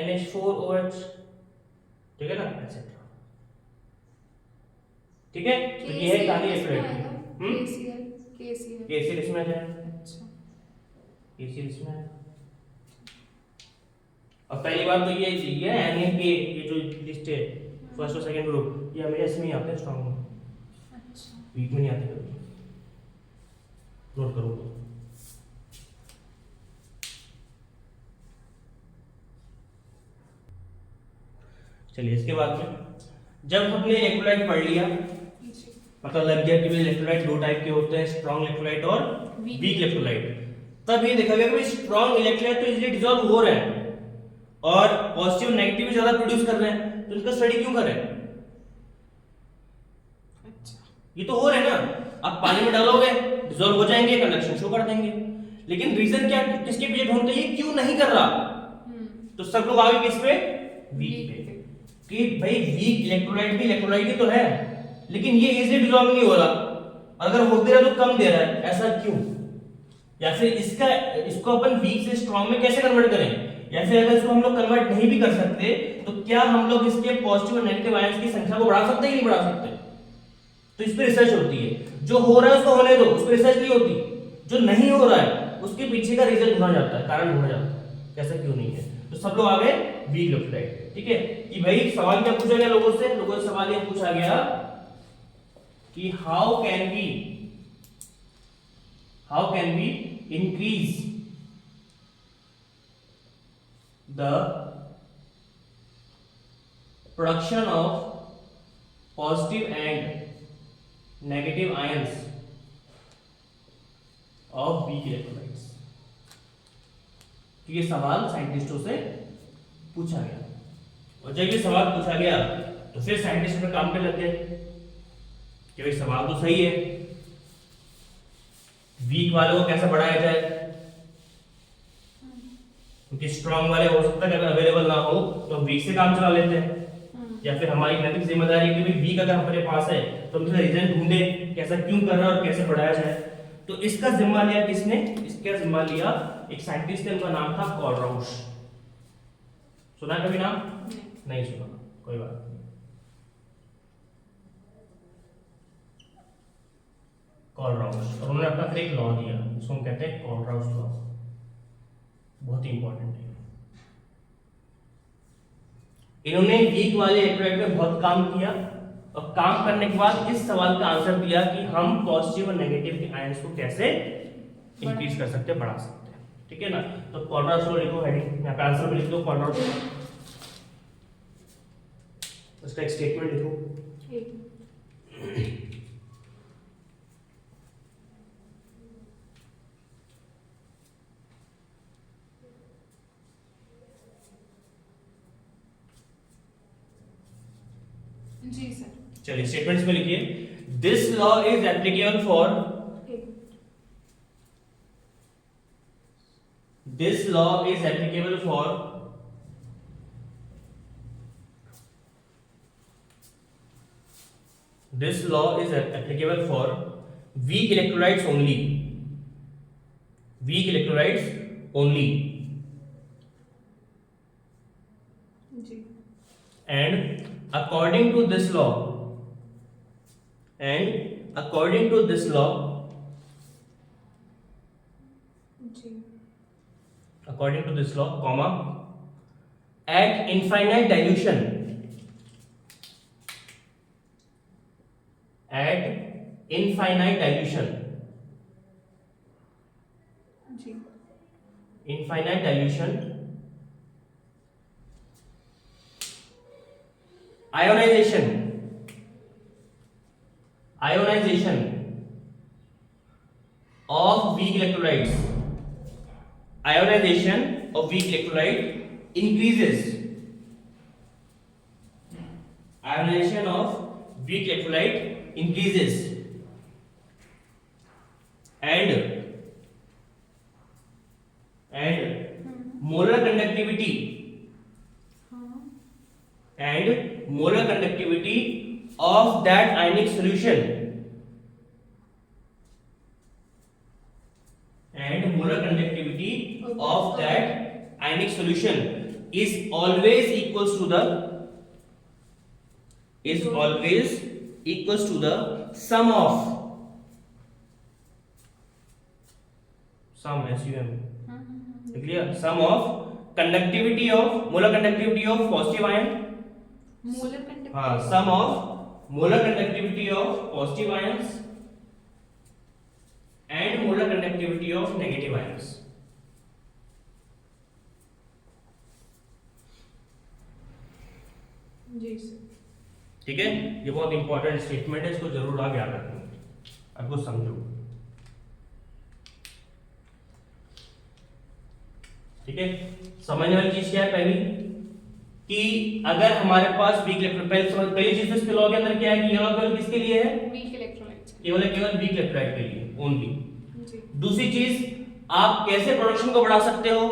NH4OH. ठीक है ना, एटसेट्रा. ठीक है. तो ये है कहानी इलेक्ट्रोलाइट. KCl इसमें है. अच्छा. KCl इसमें है. अब पहली बात तो ये है Na के ये जो लिस्ट है फर्स्ट और सेकंड ग्रुप, ये हमेशा इसमें ही आते हैं, स्ट्रांग में. अच्छा. वीक में नहीं आते कभी. नोट करो. चलिए इसके बाद में जब हमने इलेक्ट्रोलाइट पढ़ लिया, पता लग गया कि इलेक्ट्रोलाइट दो टाइप के होते हैं, स्ट्रॉन्ग इलेक्ट्रोलाइट और वीक इलेक्ट्रोलाइट. तब ये देखा गया कि स्ट्रॉन्ग इलेक्ट्रोलाइट तो इजीली डिसॉल्व हो रहे हैं और पॉजिटिव नेगेटिव भी ज्यादा प्रोड्यूस कर रहे हैं, तो इनका स्टडी क्यों करें. अच्छा. ये तो हो रहा है ना, आप पानी में डालोगे डिसॉल्व हो जाएंगे, कंडक्शन शो कर देंगे। लेकिन रीजन क्या, किसके पीछे ढूंढते हैं, ये क्यों नहीं कर रहा? तो सब लोग आगे किस पे, वीक पे, कि भाई वीक इलेक्ट्रोलाइट भी इलेक्ट्रोलाइट ही तो है, लेकिन ये इजीली डिसॉल्व नहीं हो रहा, अगर हो भी रहा तो कम दे रहा है, ऐसा क्यों? या फिर इसको अपन वीक से स्ट्रॉन्ग में कैसे कन्वर्ट करें, या फिर अगर इसको हम लोग कन्वर्ट नहीं भी कर सकते तो क्या हम लोग इसके पॉजिटिव और नेगेटिव आयंस की संख्या को बढ़ा सकते हैं कि नहीं बढ़ा सकते? तो इस पे रिसर्च होती है। जो हो रहा है उसको होने दो, उस पर रिसर्च नहीं होती। जो नहीं हो रहा है उसके पीछे का रीजन ढूंढा जाता है, कारण ढूंढा जाता है, कैसा क्यों नहीं है। तो सब लोग आ गए वीक इलेक्ट्रोलाइट। ठीक है, कि भाई सवाल क्या पूछा गया लोगों से सवाल ये पूछा गया कि how can we increase the production of positive and negative ions of weak electrolytes. तो ये सवाल साइंटिस्टों से पूछा गया, और जब ये सवाल पूछा गया तो फिर साइंटिस्ट अपने काम पे लग गए कि भाई सवाल तो सही है, वीक वाले को कैसे बढ़ाया जाए, क्योंकि स्ट्रॉन्ग वाले हो सकता है अगर अवेलेबल ना हो तो हम वीक से काम चला लेते हैं, या फिर हमारी नैतिक जिम्मेदारी है कि भाई वीक अगर हमारे पास है तो हम इसका रीजन ढूंढे कैसा क्यों कर रहा है और कैसे बढ़ाया जाए। तो इसका जिम्मा लिया किसने, इसका जिम्मा लिया एक साइंटिस्ट है, उनका नाम था कॉलराउश। सुना कभी नाम? नहीं सुना, कोई बात नहीं। कॉलराउश, और उन्होंने अपना फिर एक लॉ दिया, जिसको हम कहते हैं कॉलराउश लॉ, बहुत ही इंपॉर्टेंट है। इन्होंने वीक वाले इलेक्ट्रोलाइट में बहुत काम किया, और काम करने के बाद इस सवाल का आंसर दिया कि हम पॉजिटिव और नेगेटिव के आयंस को कैसे इंक्रीज कर सकते हैं, बढ़ा सकते हैं। ठीक है ना, तो कॉलराउश लॉ लिखो, हेडिंग यहाँ पे आंसर में लिख दो कॉलराउश लॉ, उसका एक स्टेटमेंट लिखो। जी सर। चलिए स्टेटमेंट्स में लिखिए, this law is applicable for, this law is applicable for this law is applicable for weak electrolytes only, weak electrolytes only, and according to this law, and according to this law, according to this law, comma, at infinite dilution, at infinite dilution, infinite dilution, ionization of weak electrolytes, ionization of weak electrolyte increases, ionization of weak electrolyte increases, and molar conductivity, and molar conductivity of that ionic solution, and molar conductivity of that ionic solution is always equals to the, is always equals to the sum of, sum SUM, clear, sum of conductivity of, molar conductivity of positive ion, molar conductivity, हाँ, sum of molar conductivity of positive ions and molar conductivity of negative ions. जी sir. ठीक है, ये बहुत important statement है, इसको जरूर आप याद रखना, आपको समझो। ठीक है, समझने वाली चीज क्या है पहली, कि अगर हमारे पास वीक इलेक्ट्रोलाइट, पहली चीज तो इसके लॉ के अंदर क्या है कि ये लॉ केवल किसके लिए है, वीक इलेक्ट्रोलाइट, केवल वीक इलेक्ट्रोलाइट के लिए ओनली। जी। दूसरी चीज, आप कैसे प्रोडक्शन को बढ़ा सकते हो,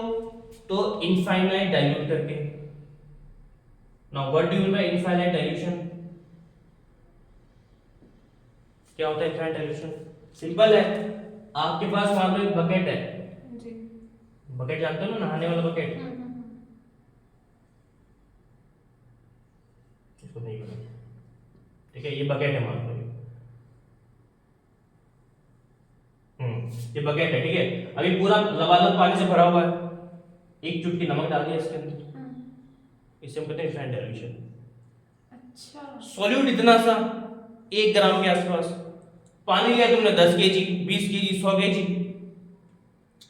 तो इनफाइनाइट डाइल्यूट करके। Now what do you mean bye infinite dilution? क्या होता है इनफाइनाइट डाइल्यूशन? सिंपल है, आपके पास मान लो एक बकेट है। जी। बकेट जानते हो ना, नहाने वाला बकेट। इसको नहीं पता, ठीक है, ये बकेट है मान लो। ये बकेट है, ठीक है। अभी पूरा लबालब पानी से भरा हुआ है, एक चुटकी नमक डाल दिया इसके अंदर, इसे हम कहते हैं इनफाइनाइट डाइल्यूशन। अच्छा। सॉल्यूट इतना सा 1 ग्राम के आसपास, पानी लिया तुमने 10 केजी, 20 केजी, 100 केजी,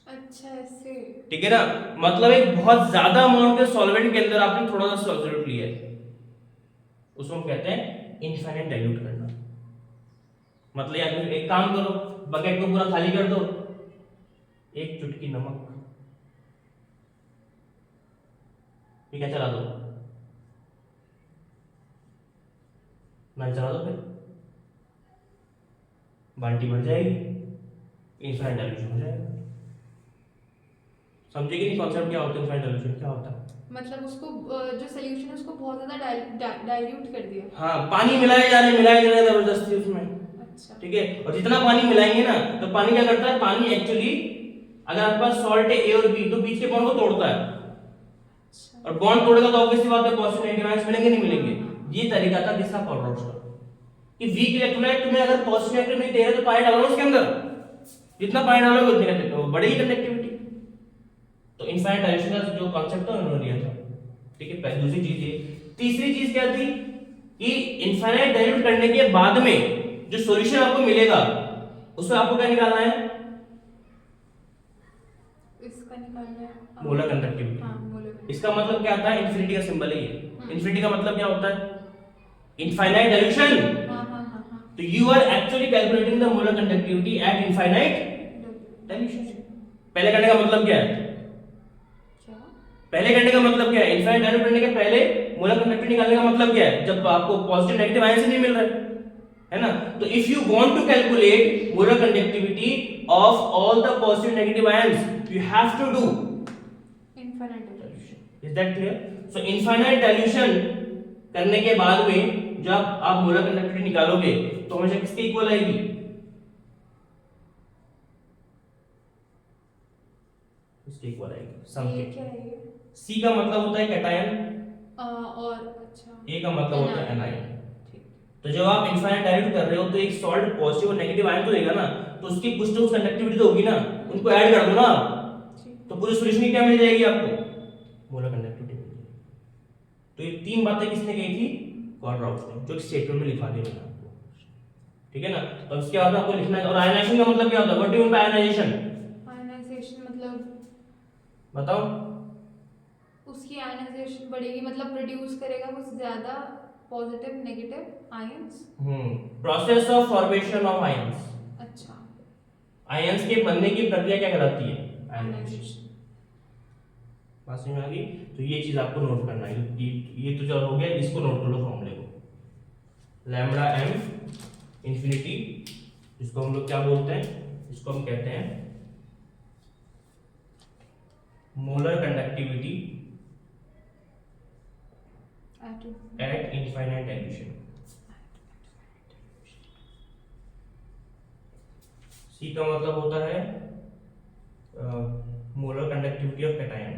अच्छा ऐसे। ठीक है ना। मतलब एक बहुत ज्यादा अमाउंट के सॉल्वेंट के अंदर आपने थोड़ा सा सॉल्यूट लिया है, उसको हम कहते हैं इनफाइनाइट डाइल्यूट करना। मतलब यार एक काम करो, बकेट को पूरा खाली कर दो, एक चुटकी नमक, ठीक है, चला दो, नल चला दो, फिर बाल्टी भर जाएगी, इनफाइनाइट डाइल्यूशन हो जाएगा। समझे कि नहीं कॉन्सेप्ट क्या होता है इनफाइनाइट डाइल्यूशन क्या होता है? मतलब उसको जो सोल्यूशन है उसको बहुत ज्यादा डाइल्यूट कर दिया। हाँ, पानी मिलाए जा रहे जबरदस्ती उसमें, अच्छा। ठीक है। और जितना पानी मिलाएंगे ना, तो पानी क्या करता है, पानी एक्चुअली अगर आपके पास सॉल्ट है ए और बी, तो बीच के बॉन्ड को तोड़ता है, अच्छा। और बॉन्ड तोड़ेगा तो ऑब्वियसली बात है पॉजिटिव नेगेटिव आयंस मिलेंगे नहीं मिलेंगे। ये तरीका था जिसका कॉर्डोस का, कि वीक इलेक्ट्रोलाइट तुम्हें अगर पॉजिटिव नेगेटिव नहीं दे रहा तो पानी डालो उसके अंदर, जितना पानी डालोगे उतनी बढ़ेगी कंडक्टिविटी। तो इनफाइनाइट डाइल्यूशन का जो कांसेप्ट था उन्होंने दिया था, ठीक है। पहली दूसरी चीज ये, तीसरी चीज क्या थी कि इनफाइनाइट डाइल्यूट करने के बाद में जो सॉल्यूशन आपको मिलेगा उसमें आपको क्या निकालना है, इसका निकालना है मोलर कंडक्टिविटी। हाँ, मोलर। इसका मतलब क्या आता है, इन्फिनिटी का सिंबल है ये। इन्फिनिटी का मतलब क्या होता है, इनफाइनाइट डाइल्यूशन। हाँ हाँ हाँ हाँ। तो you are actually calculating the molar conductivity at infinite dilution. पहले करने का मतलब क्या है, क्या? पहले करने का मतलब क्या है, इनफाइनाइट डाइल्यूट करने के पहले मोलर कंडक्टिविटी निकालने का मतलब क्या है, जब आपको पॉजिटिव नेगेटिव आयन से नहीं मिल रहा है ना। तो if you want to calculate molar conductivity of all the positive negative ions, you have to do infinite dilution. Is that clear? So infinite dilution करने के बाद में जब आप मोलर कंडक्टिविटी निकालोगे तो हमेशा किसके इक्वल आएगी, इसके इक्वल आएगी, सम ये के। क्या है ये? सी का मतलब होता है कैटायन, और अच्छा। ए का मतलब होता है एनायन। ठीक। तो जब आप इनफाइनाइट डाइल्यूट कर रहे हो तो एक सॉल्ट पॉजिटिव और नेगेटिव आयन तो देगा ना, तो उसकी कुछ तो कंडक्टिविटी तो होगी ना, उनको ऐड कर दो ना आप, ठीक। तो पूरी सॉल्यूशन की क्या मिल जाएगी आपको, मोलर कंडक्टिविटी मिल जाएगी। तो ये तीन बातें किसने कही थी, कॉर्डराउस ने, जो एक स्टेटमेंट में लिखा दी मैंने आपको, ठीक है ना। तो इसके बाद आपको लिखना है, और आयनाइजेशन का मतलब क्या होता है, what do you mean by ionization? Ionization मतलब बताओ। उसकी आयनाइजेशन बढ़ेगी, मतलब प्रोड्यूस करेगा कुछ ज्यादा positive negative ions. Process of formation of ions. अच्छा। आयंस के बनने की प्रक्रिया क्या कहलाती है, आयनाइजेशन। बात समझ में आ गई? तो ये चीज आपको नोट करना है, ये तो चलो हो गया, इसको नोट कर लो फॉर्मूले को, लैम्बडा एम इंफिनिटी, जिसको हम लोग क्या बोलते हैं, इसको हम कहते हैं molar conductivity at infinite dilution. C का मतलब होता है molar conductivity of cation,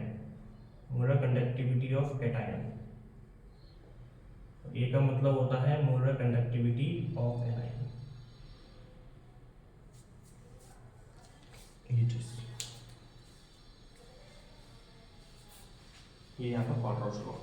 molar conductivity of cation. A का मतलब होता है मोलर कंडक्टिविटी ऑफ एनायन। ये यहाँ पर कॉर्डराउस लॉ।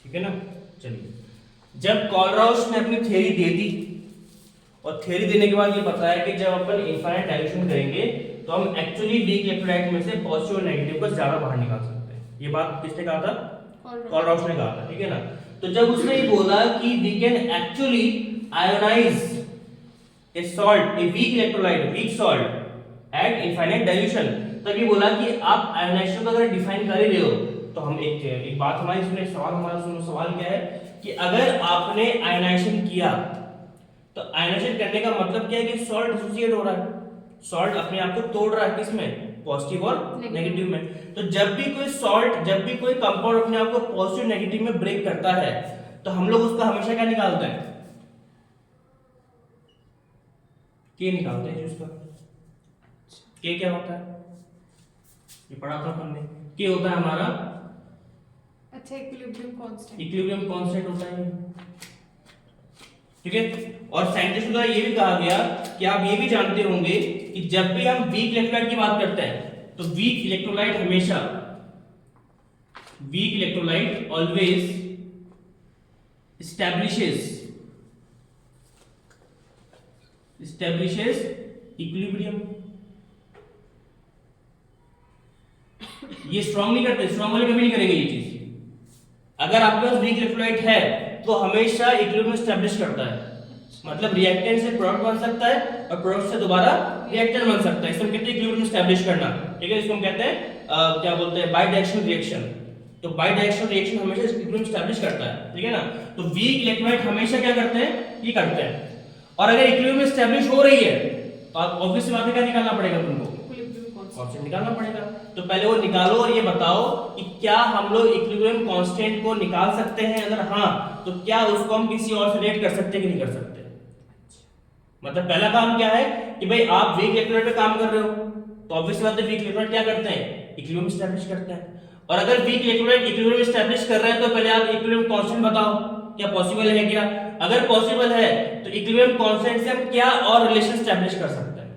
ठीक है ना। चलिए, जब कोलराउस ने अपनी थ्योरी दे दी और थ्योरी देने के बाद ये बताया कि जब अपन इनफाइनाइट डाइल्यूशन करेंगे तो हम एक्चुअली वीक इलेक्ट्रोलाइट में से पॉजिटिव और नेगेटिव को ज्यादा बाहर निकाल सकते हैं। ये बात किसने कहा था? कोलराउस ने कहा था, ठीक है ना। तो जब उसने ये बोला कि we can actually ionize a salt, a weak electrolyte, weak salt at infinite dilution, तब ये बोला कि आप आयोनाइजेशन को अगर डिफाइन कर ही रहे हो तो हम एक बात हमारी सुनो, सवाल हमारा सुनो। सवाल क्या है कि अगर आपने आयोनाइजेशन किया तो आयोनाइजेशन करने का मतलब क्या है कि सॉल्ट डिसोसिएट हो रहा है, सॉल्ट अपने आप को तोड़ रहा है, किसमें? पॉजिटिव और नेगेटिव में। तो जब भी कोई सॉल्ट, जब भी कोई कंपाउंड अपने आप को पॉजिटिव नेगेटिव में ब्रेक करता है तो हम लोग उसका हमेशा क्या निकालते हैं? के निकालते हैं उसका। के क्या होता है? ये पढ़ा था हमने। के होता है हमारा अच्छा इक्विलिब्रियम कांस्टेंट। इक्विलिब्रियम कांस्टेंट होता है, ठीक है। और साइंटिस्ट द्वारा ये भी कहा गया कि आप ये भी जानते होंगे कि जब भी हम वीक इलेक्ट्रोलाइट की बात करते हैं तो वीक इलेक्ट्रोलाइट हमेशा, weak electrolyte always establishes equilibrium. ये स्ट्रांग नहीं करते, स्ट्रांग वाले कभी नहीं करेंगे ये चीज। अगर आपके पास वीक इलेक्ट्रोलाइट है तो हमेशा इक्विलिब्रियम एस्टैब्लिश करता है, मतलब रिएक्टेंट से प्रोडक्ट बन सकता है और प्रोडक्ट से दोबारा रिएक्टेंट बन सकता है। इसको हम कहते हैं इक्विलिब्रियम एस्टैब्लिश करना, ठीक है। इसको हम कहते हैं क्या बोलते हैं? By directional reaction. तो बाई डायरेक्शनल रिएक्शन हमेशा इक्विलिब्रियम एस्टैब्लिश करता है, ठीक है ना। तो वीक इलेक्ट्रोलाइट हमेशा क्या करते हैं? ये करते हैं। और अगर इक्विलिब्रियम एस्टैब्लिश हो रही है तो आप ऑब्वियस बात है क्या निकालना पड़ेगा तुमको? कांस्टेंट निकालना पड़ेगा। तो पहले वो निकालो और ये बताओ कि क्या हम लोग इक्विलिब्रियम कांस्टेंट को निकाल सकते हैं? अगर हाँ तो क्या उसको हम किसी और से रिलेट कर सकते हैं कि नहीं कर सकते? मतलब पहला काम क्या है कि भाई आप वीक इलेक्ट्रोलाइट पे काम कर रहे हो तो ऑब्वियस बात है वीक इलेक्ट्रोलाइट क्या करते हैं? इक्विलिब्रियम एस्टैब्लिश करते हैं। और अगर वीक इलेक्ट्रोलाइट इक्विलिब्रियम एस्टैब्लिश कर रहे हैं तो पहले आप इक्विलिब्रियम कांस्टेंट बताओ, क्या पॉसिबल है क्या? अगर पॉसिबल है तो इक्विलिब्रियम कांस्टेंट से हम क्या और रिलेशन एस्टैब्लिश कर सकते हैं,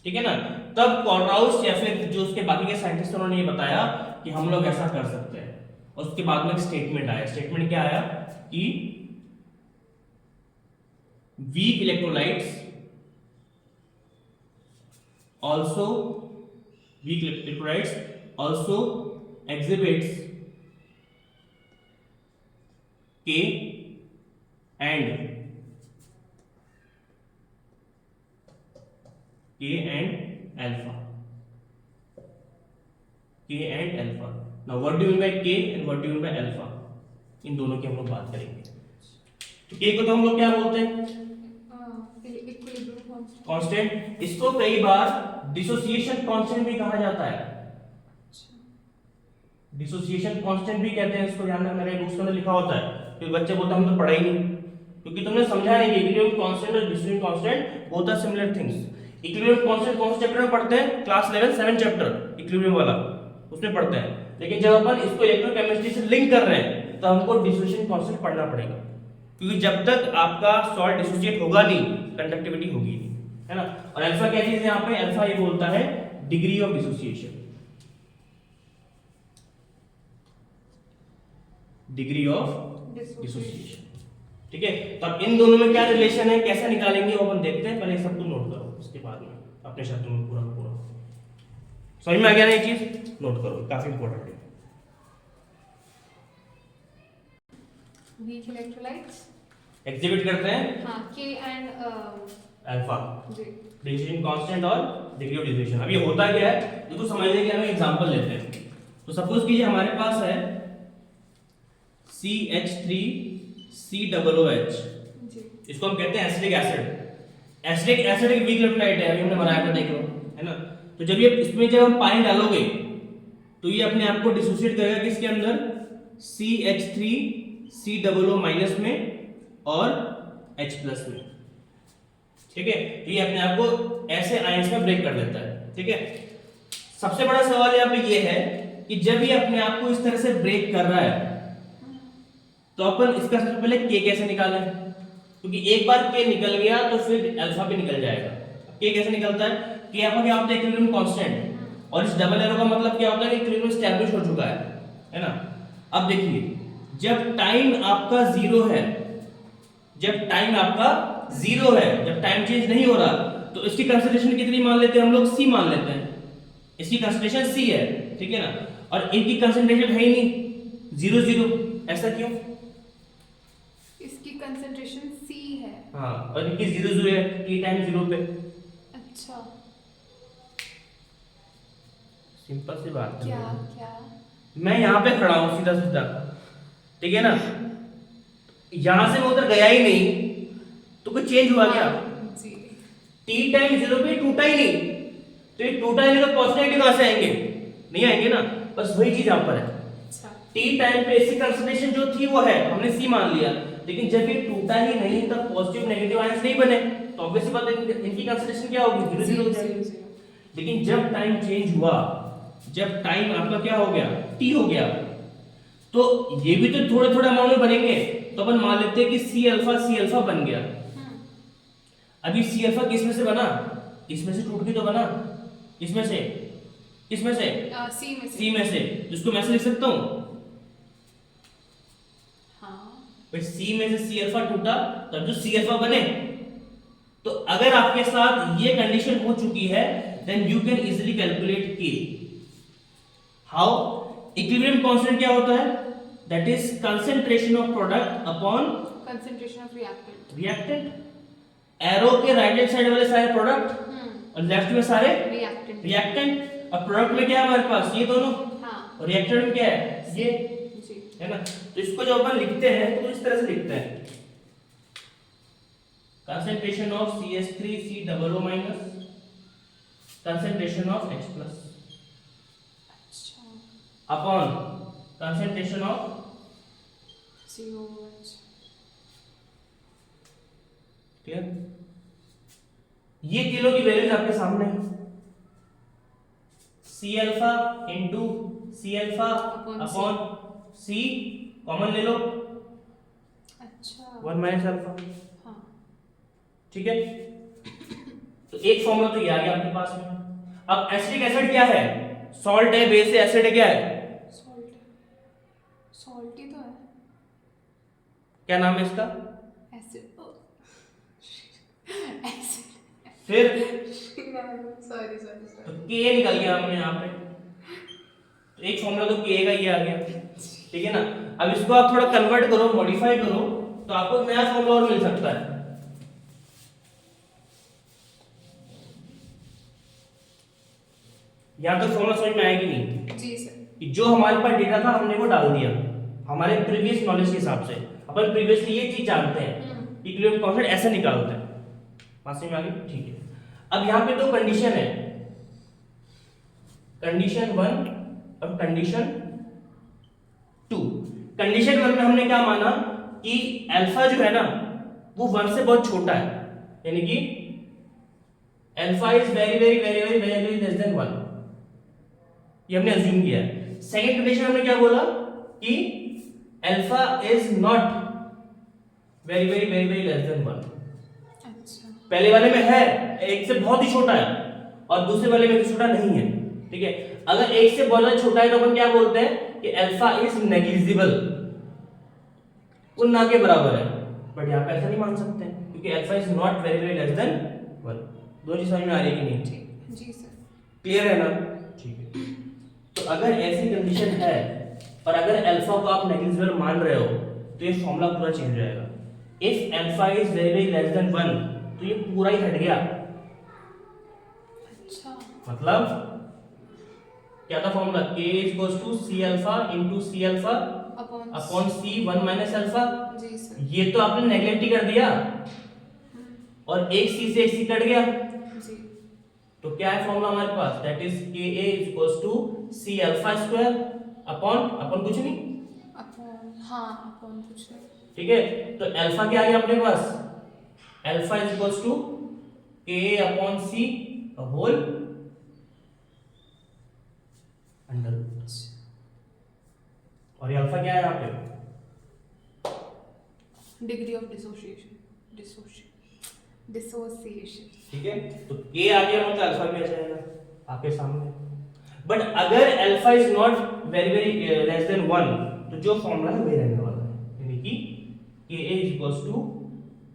ठीक है ना। तब कोलराउस या फिर जो उसके बाकी के साइंटिस्ट उन्होंने ये बताया कि हम लोग ऐसा कर सकते हैं। और उसके बाद में एक स्टेटमेंट आया। स्टेटमेंट क्या आया कि weak electrolytes also weak electrolytes also exhibits K and alpha. K and alpha. Now what do you mean by K and what do you mean by alpha? इन दोनों की हम लोग बात करेंगे। तो K को तो हम लोग क्या बोलते हैं? कांस्टेंट। इसको कई बार डिसोसिएशन कांस्टेंट भी कहा जाता है। डिसोसिएशन कांस्टेंट भी कहते हैं इसको, ध्यान रखना, मेरे बुक्स में लिखा होता है। क्योंकि बच्चे बोलते हैं हम तो पढ़ा ही नहीं, क्योंकि तुमने समझा नहीं कि इक्विलिब्रियम कांस्टेंट और dissociation constant both are similar things. Equilibrium constant कौन से चैप्टर में पढ़ते हैं? क्लास 11 7 चैप्टर इक्विलिब्रियम वाला, उसमें पढ़ते हैं। लेकिन जब अपन इसको इलेक्ट्रोकेमिस्ट्री से लिंक कर रहे हैं तो हमको डिसोसिएशन कांस्टेंट पढ़ना पड़ेगा, क्योंकि जब तक आपका सॉल्ट डिसोसिएट होगा नहीं, कंडक्टिविटी होगी नहीं, है ना। और अल्फा क्या चीज है यहाँ पे? अल्फा ये बोलता है degree of dissociation, degree of dissociation, ठीक है। तो अब इन दोनों में क्या रिलेशन है, कैसे निकालेंगे वो अपन देखते हैं। पहले सब तुम नोट करो, उसके बाद में अपने शब्दों में पूरा पूरा समझ में आ गया ना? ये चीज नोट करो, काफी इंपॉर्टेंट है। वीक इलेक्ट्रोलाइट्स एग्जिबिट करते हैं हाँ K एंड अल्फा, जी डिसोसिएशन कांस्टेंट और डिग्री ऑफ डिसोसिएशन। अब ये होता क्या है देखो, समझने के हम एग्जांपल लेते हैं। तो सपोज कीजिए हमारे पास है CH3COOH, जी इसको हम कहते हैं एसिटिक एसिड। एसिटिक एसिड एक वीक इलेक्ट्रोलाइट है, अभी हमने बनाया था, देख लो, है ना। तो जब ये इसमें जब हम पानी डालोगे तो ये अपने आप को डिसोसिएट करेगा किसके अंदर? CH3COO माइनस में और H प्लस में, ठीक है। तो ये अपने आप को ऐसे आयंस में ब्रेक कर देता है, ठीक है। सबसे बड़ा सवाल यहाँ पे ये है कि जब ये अपने आप को इस तरह से ब्रेक कर रहा है तो अपन इसका सबसे पहले K कैसे निकालें? क्योंकि एक बार K निकल गया तो फिर अल्फा भी निकल जाएगा। K कैसे निकलता है? K आपका क्या होता है? इक्विलिब्रियम कांस्टेंट, और इस डबल एरो का मतलब क्या होता है कि इक्विलिब्रियम एस्टैब्लिश हो चुका है ना। अब देखिए जब टाइम आपका जीरो है, जब टाइम आपका जीरो है, जब टाइम चेंज नहीं हो रहा, तो इसकी कंसंट्रेशन कितनी मान लेते हैं हम लोग? सी मान लेते हैं। इसकी कंसंट्रेशन सी है, ठीक है ना, और इनकी कंसंट्रेशन है ही नहीं, 0 0। ऐसा क्यों? इसकी कंसंट्रेशन सी है। हाँ, और इनकी 0 0 है, टी टाइम 0 पे। अच्छा, सिंपल सी बात है। क्या क्या? मैं यहाँ पे खड़ा हूँ सीधा सीधा, ठीक है ना, यहां से मैं उधर गया ही नहीं, तो कुछ चेंज हुआ क्या? जी। टी टाइम 0 पे टूटा ही नहीं, तो ये टूटा ही नहीं तो पॉजिटिव कहां से आएंगे? नहीं आएंगे ना। बस वही चीज यहां पर है। अच्छा, टी टाइम पे इसकी कंसंट्रेशन जो थी वो है, हमने सी मान लिया, लेकिन जब ये टूटा ही नहीं तब पॉजिटिव नेगेटिव आयंस नहीं बने, तो ऑब्वियसली बात है इनकी कंसंट्रेशन क्या होगी? 0 0 हो जाएगी। लेकिन जब टाइम चेंज हुआ, जब टाइम आपका क्या हो गया? टी हो गया, तो ये भी तो थोड़े थोड़े अमाउंट में बनेंगे, तो अपन मान लेते हैं कि सी अल्फा बन गया। अभी सी अल्फा किस में से बना? इसमें से टूट के तो बना, इसमें से, किसमें से? सी में से। सी में से, जिसको मैं से लिख सकता हूं। हाँ, भाई सी में से सी अल्फा टूटा तब जो सी अल्फा बने। तो अगर आपके साथ ये कंडीशन हो चुकी है, then you can easily calculate K. How? Equilibrium constant क्या होता है? That is concentration of product upon concentration of reactant. Reactant. Arrow के राइट हैंड साइड वाले सारे प्रोडक्ट और लेफ्ट में सारे रिएक्टेंट। रिएक्टेंट। और प्रोडक्ट में क्या है हमारे पास? ये दोनों। हाँ, और रिएक्टेंट में क्या है? ये, जी। है ना। तो इसको जब अपन लिखते हैं तो इस तरह से लिखते हैं, concentration of CH3COO minus concentration of H plus अच्छा, upon concentration of COH। Clear? ये तीनों की वैल्यूज आपके सामने है। C alpha into C alpha upon C, common ले लो, अच्छा, 1 माइनस अल्फा। हाँ, ठीक है, तो एक फॉर्मूला तो ये आ गया आपके पास में। अब एसिटिक एसिड क्या है? सॉल्ट है, बेस है, एसिड है, क्या है? सॉल्ट। सॉल्ट ही तो है। क्या नाम है इसका? एसिड। एसिड। फिर सॉरी सॉरी तो सॉरी। के निकल गया हमने यहाँ पे, तो एक फॉर्मूला तो के का ये आ गया, ठीक है ना। अब इसको आप थोड़ा कन्वर्ट करो, मॉडिफाई करो, तो आपको नया फॉर्मूला और मिल सकता है। यहाँ तो फॉर्मूला समझ में आएगी नहीं जी सर। कि जो हमारे पास डेटा था हमने वो डाल दिया हमारे प्रीवियस नॉलेज के हिसाब से। अपन प्रीवियसली ये चीज जानते हैं, इक्विलिब्रियम कांस्टेंट ऐसे निकालते हैं। बात समझ में आ गई? ठीक है। अब यहाँ पे दो कंडीशन है, कंडीशन 1 और कंडीशन 2। कंडीशन 1 में हमने क्या माना कि अल्फा जो है ना वो 1 से बहुत छोटा है, यानी कि alpha is very very very very very very less than 1, ये हमने अज्यूम किया है। सेकंड कंडीशन हमने क्या बोला कि alpha is not very very very very less than 1। अच्छा, पहले वाले में है एक से बहुत ही छोटा है और दूसरे वाले में छोटा नहीं है, ठीक है। अगर एक से बहुत ज्यादा छोटा है तो अपन क्या बोलते हैं कि अल्फा इज नेग्लिजिबल, वो ना के बराबर है। बट यहाँ पे ऐसा नहीं मान सकते क्योंकि alpha is not very very less than 1। दो चीज समझ में आ रही है कि नहीं? ठीक, जी सर। क्लियर है ना? ठीक है। तो अगर ऐसी कंडीशन है और अगर अल्फा को आप नेग्लिजिबल मान रहे हो तो ये फॉर्मूला पूरा चेंज हो जाएगा। If alpha is very very less than 1 तो ये पूरा ही हट गया। अच्छा, मतलब क्या था formula? k equals to c alpha into c alpha upon c 1 minus alpha. जी सर। ये तो आपने नेगलेक्ट ही कर दिया और एक c से एक c कट गया, जी, तो क्या है फॉर्मूला हमारे पास? That is ka equals to c alpha square upon कुछ नहीं, अपॉन, हाँ, अपॉन कुछ नहीं। ठीक है। तो अल्फा क्या आ गया अपने पास? Alpha is equals to k upon c whole under root. और ये अल्फा क्या है यहाँ पे? Degree of dissociation, dissociation. ठीक है, तो k आ गया मतलब अल्फा भी आ जाएगा आपके सामने। बट अगर alpha is not very very less than 1 तो जो फॉर्मूला है वही रहने वाला है, यानी कि K A is equals to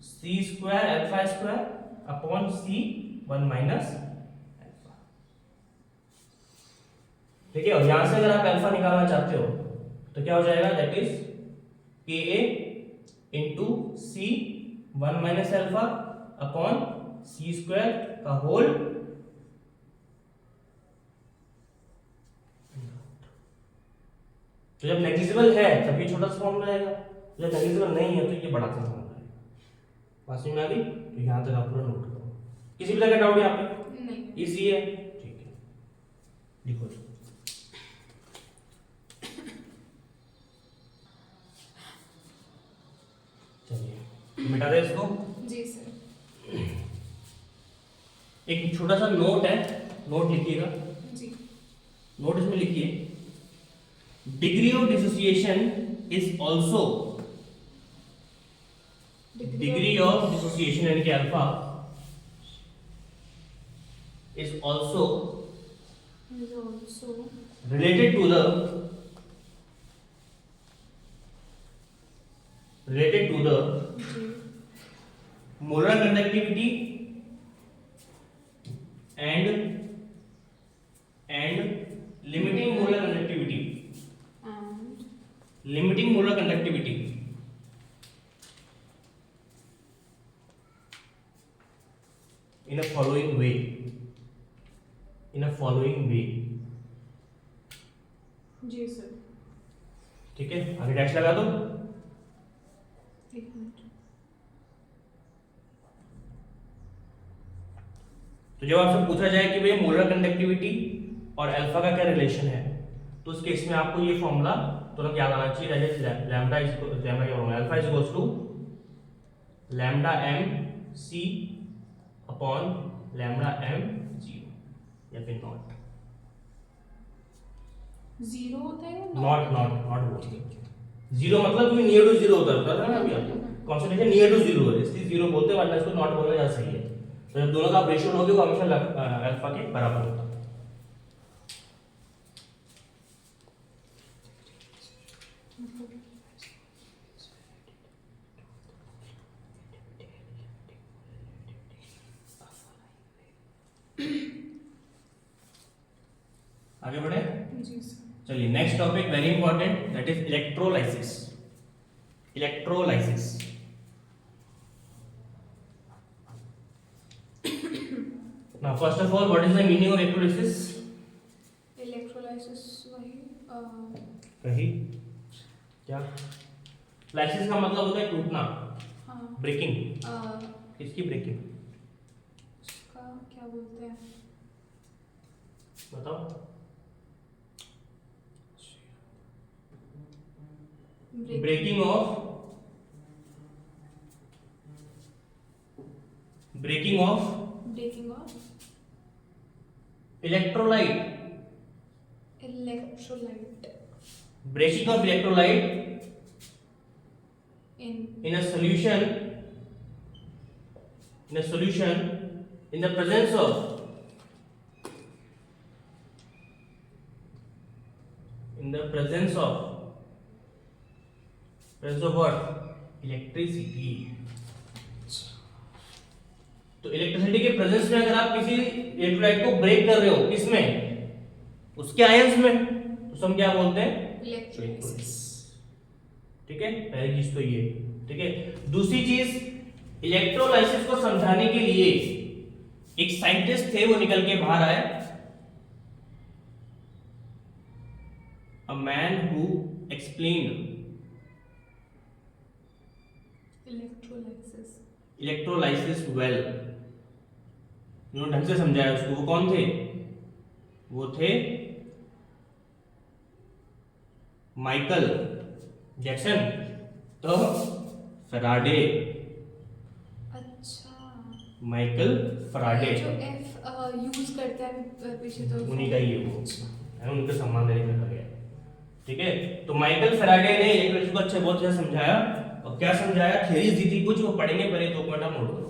C square alpha square upon C 1 minus alpha. ठीक है, और यहां से अगर आप अल्फा निकालना चाहते हो तो क्या हो जाएगा, दैट इज के ए इंटू सी 1 माइनस अल्फा अपॉन सी स्क्वायर का होल तो जब नेग्लिजिबल है तब ये छोटा सा फॉर्मूला रहेगा, जब नेग्लिजिबल नहीं है तो ये बड़ा सा फॉर्मूला है। बात समझ में आ गई? तो यहां तक आप पूरा नोट करो। किसी भी तरह का डाउट यहाँ पे? नहीं। इजी है, ठीक है, लिखो। चलिए मिटा दे इसको। जी सर। एक छोटा सा नोट है, नोट लिखिएगा। जी। नोट इसमें लिखिए, degree of dissociation is also, degree of dissociation यानी कि alpha is also related to the molar conductivity and limiting molar conductivity in a following way, जी सर। ठीक है, आगे डैश लगा दो। एक मिनट। तो जब आपसे पूछा जाए कि भाई मोलर कंडक्टिविटी और अल्फा का क्या रिलेशन है, तो उस केस में आपको ये फॉर्मूला तुरंत याद आना चाहिए, दैट इज लैम्डा क्या होगा, alpha is equals to lambda M C upon lambda M zero या फिर नॉट। जीरो होता है या नॉट जीरो मतलब भी नियर टू जीरो होता है ना, अभी कॉन्सेंट्रेशन नियर टू जीरो है इसलिए जीरो बोलते हैं, वरना इसको नॉट बोलना जा सही है। तो जब दोनों का आप रेशियो लोगे वो हमेशा अल्फा के बराबर होता है। आगे बढ़े? जी सर। चलिए next topic very important, that is electrolysis. Now first of all what is the meaning of electrolysis? Electrolysis वही कही क्या? लाइसिस का मतलब होता है टूटना, हाँ। ब्रेकिंग। किसकी ब्रेकिंग? उसका क्या बोलते हैं? बताओ। Breaking of electrolyte, breaking of electrolyte in a solution in the presence of what? Electricity. तो इलेक्ट्रिसिटी के प्रेजेंस में अगर आप किसी इलेक्ट्रोलाइट को ब्रेक कर रहे हो, किसमें? उसके आयंस में, तो हम क्या बोलते हैं? इलेक्ट्रोलाइसिस। ठीक है, पहली चीज तो ये। ठीक है, दूसरी चीज, इलेक्ट्रोलाइसिस को समझाने के लिए एक साइंटिस्ट थे, वो निकल के बाहर आए, a man who explained electrolysis well, उन्होंने ढंग से समझाया उसको। वो कौन थे? वो थे माइकल जैक्सन तो फैराडे। अच्छा, माइकल फैराडे जो एफ यूज करता है पीछे, तो उन्हीं का ही है वो, है उनके सम्मान देने में गया। ठीक है, तो माइकल फैराडे ने इलेक्ट्रिसिटी को अच्छे बहुत अच्छा समझाया। और क्या समझाया? थ्योरीज दी थी कुछ, वो पढ़ेंगे पहले 2 मिनट आप नोट करो।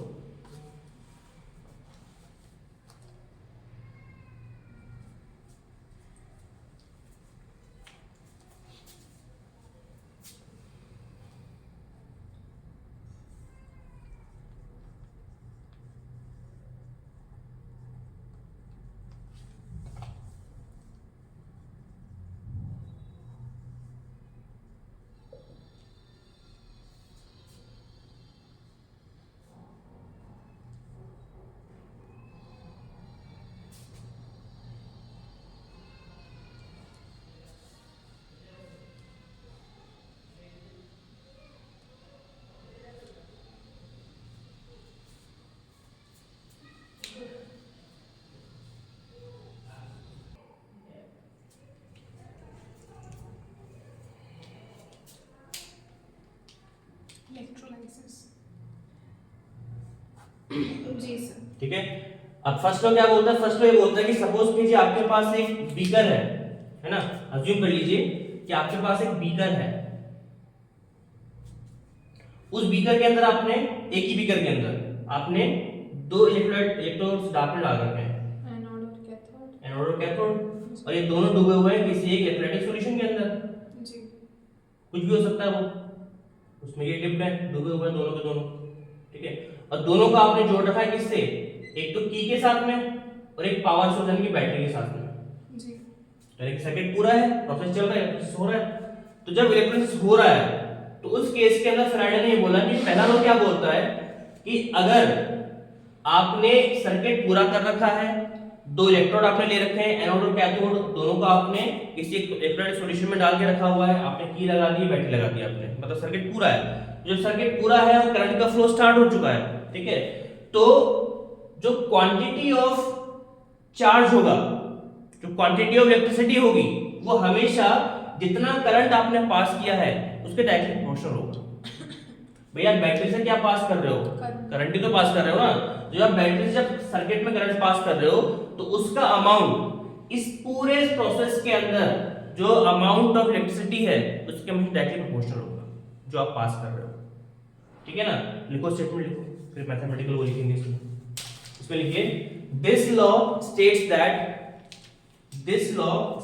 इलेक्ट्रोलाइसिस। जी सर। ठीक है। अब फर्स्ट लॉ क्या बोलता है? फर्स्ट लॉ ये बोलता है कि सपोज कीजिए आपके पास एक बीकर है ना, अज्यूम कर लीजिए कि आपके पास एक बीकर है। उस बीकर के अंदर आपने, एक ही बीकर के अंदर आपने दो इलेक्ट्रोड्स डालकर डाल रखे हैं, एनोड और कैथोड। एनोड और कैथोड, और ये दोनों डूबे हुए हैं किसी एक इलेक्ट्रोलाइटिक सॉल्यूशन के अंदर। जी। कुछ भी हो सकता है वो, उसमें ये डिप्ड है, डूबे हुए हैं दोनों के दोनों। ठीक है। और दोनों को आपने जोड़ रखा है किससे? एक तो की के साथ में और एक पावर सोर्स यानी कि बैटरी के साथ में। जी। एक सर्किट पूरा है, प्रोसेस चल रहा है, इलेक्ट्रोलिसिस हो रहा है। तो जब इलेक्ट्रोलिसिस हो रहा है तो उस केस के अंदर फैराडे ने ये बोला कि पहला लॉ क्या बोलता है कि अगर आपने सर्किट पूरा कर रखा है, दो इलेक्ट्रोड आपने ले रखे हैं, एनोड और कैथोड, दोनों को आपने किसी इलेक्ट्रोलाइटिक सॉल्यूशन में डाल के रखा हुआ है, आपने की लगा दी, बैटरी लगा दी आपने, मतलब सर्किट पूरा है। जब सर्किट पूरा है और करंट का फ्लो स्टार्ट हो चुका है, ठीक है, तो जो क्वांटिटी ऑफ चार्ज होगा, जो क्वांटिटी ऑफ इलेक्ट्रिसिटी होगी, वो हमेशा जितना करंट आपने पास किया है उसके डायरेक्टली प्रोपोर्शनल होगा। भैया बैटरी से क्या पास कर रहे हो? करंट ही तो पास कर रहे हो ना। तो जब बैटरी से जब सर्किट में करंट पास कर रहे हो तो उसका अमाउंट इस पूरे प्रोसेस के अंदर जो अमाउंट ऑफ इलेक्ट्रिसिटी है उसके डायरेक्टली प्रोपोर्शनल होगा जो आप पास कर रहे हो। ठीक है ना? लिखो, स्टेटमेंट लिखो, फिर मैथमेटिकल वो लिखेंगे इसमें। इसमें लिखिए, this law states that this law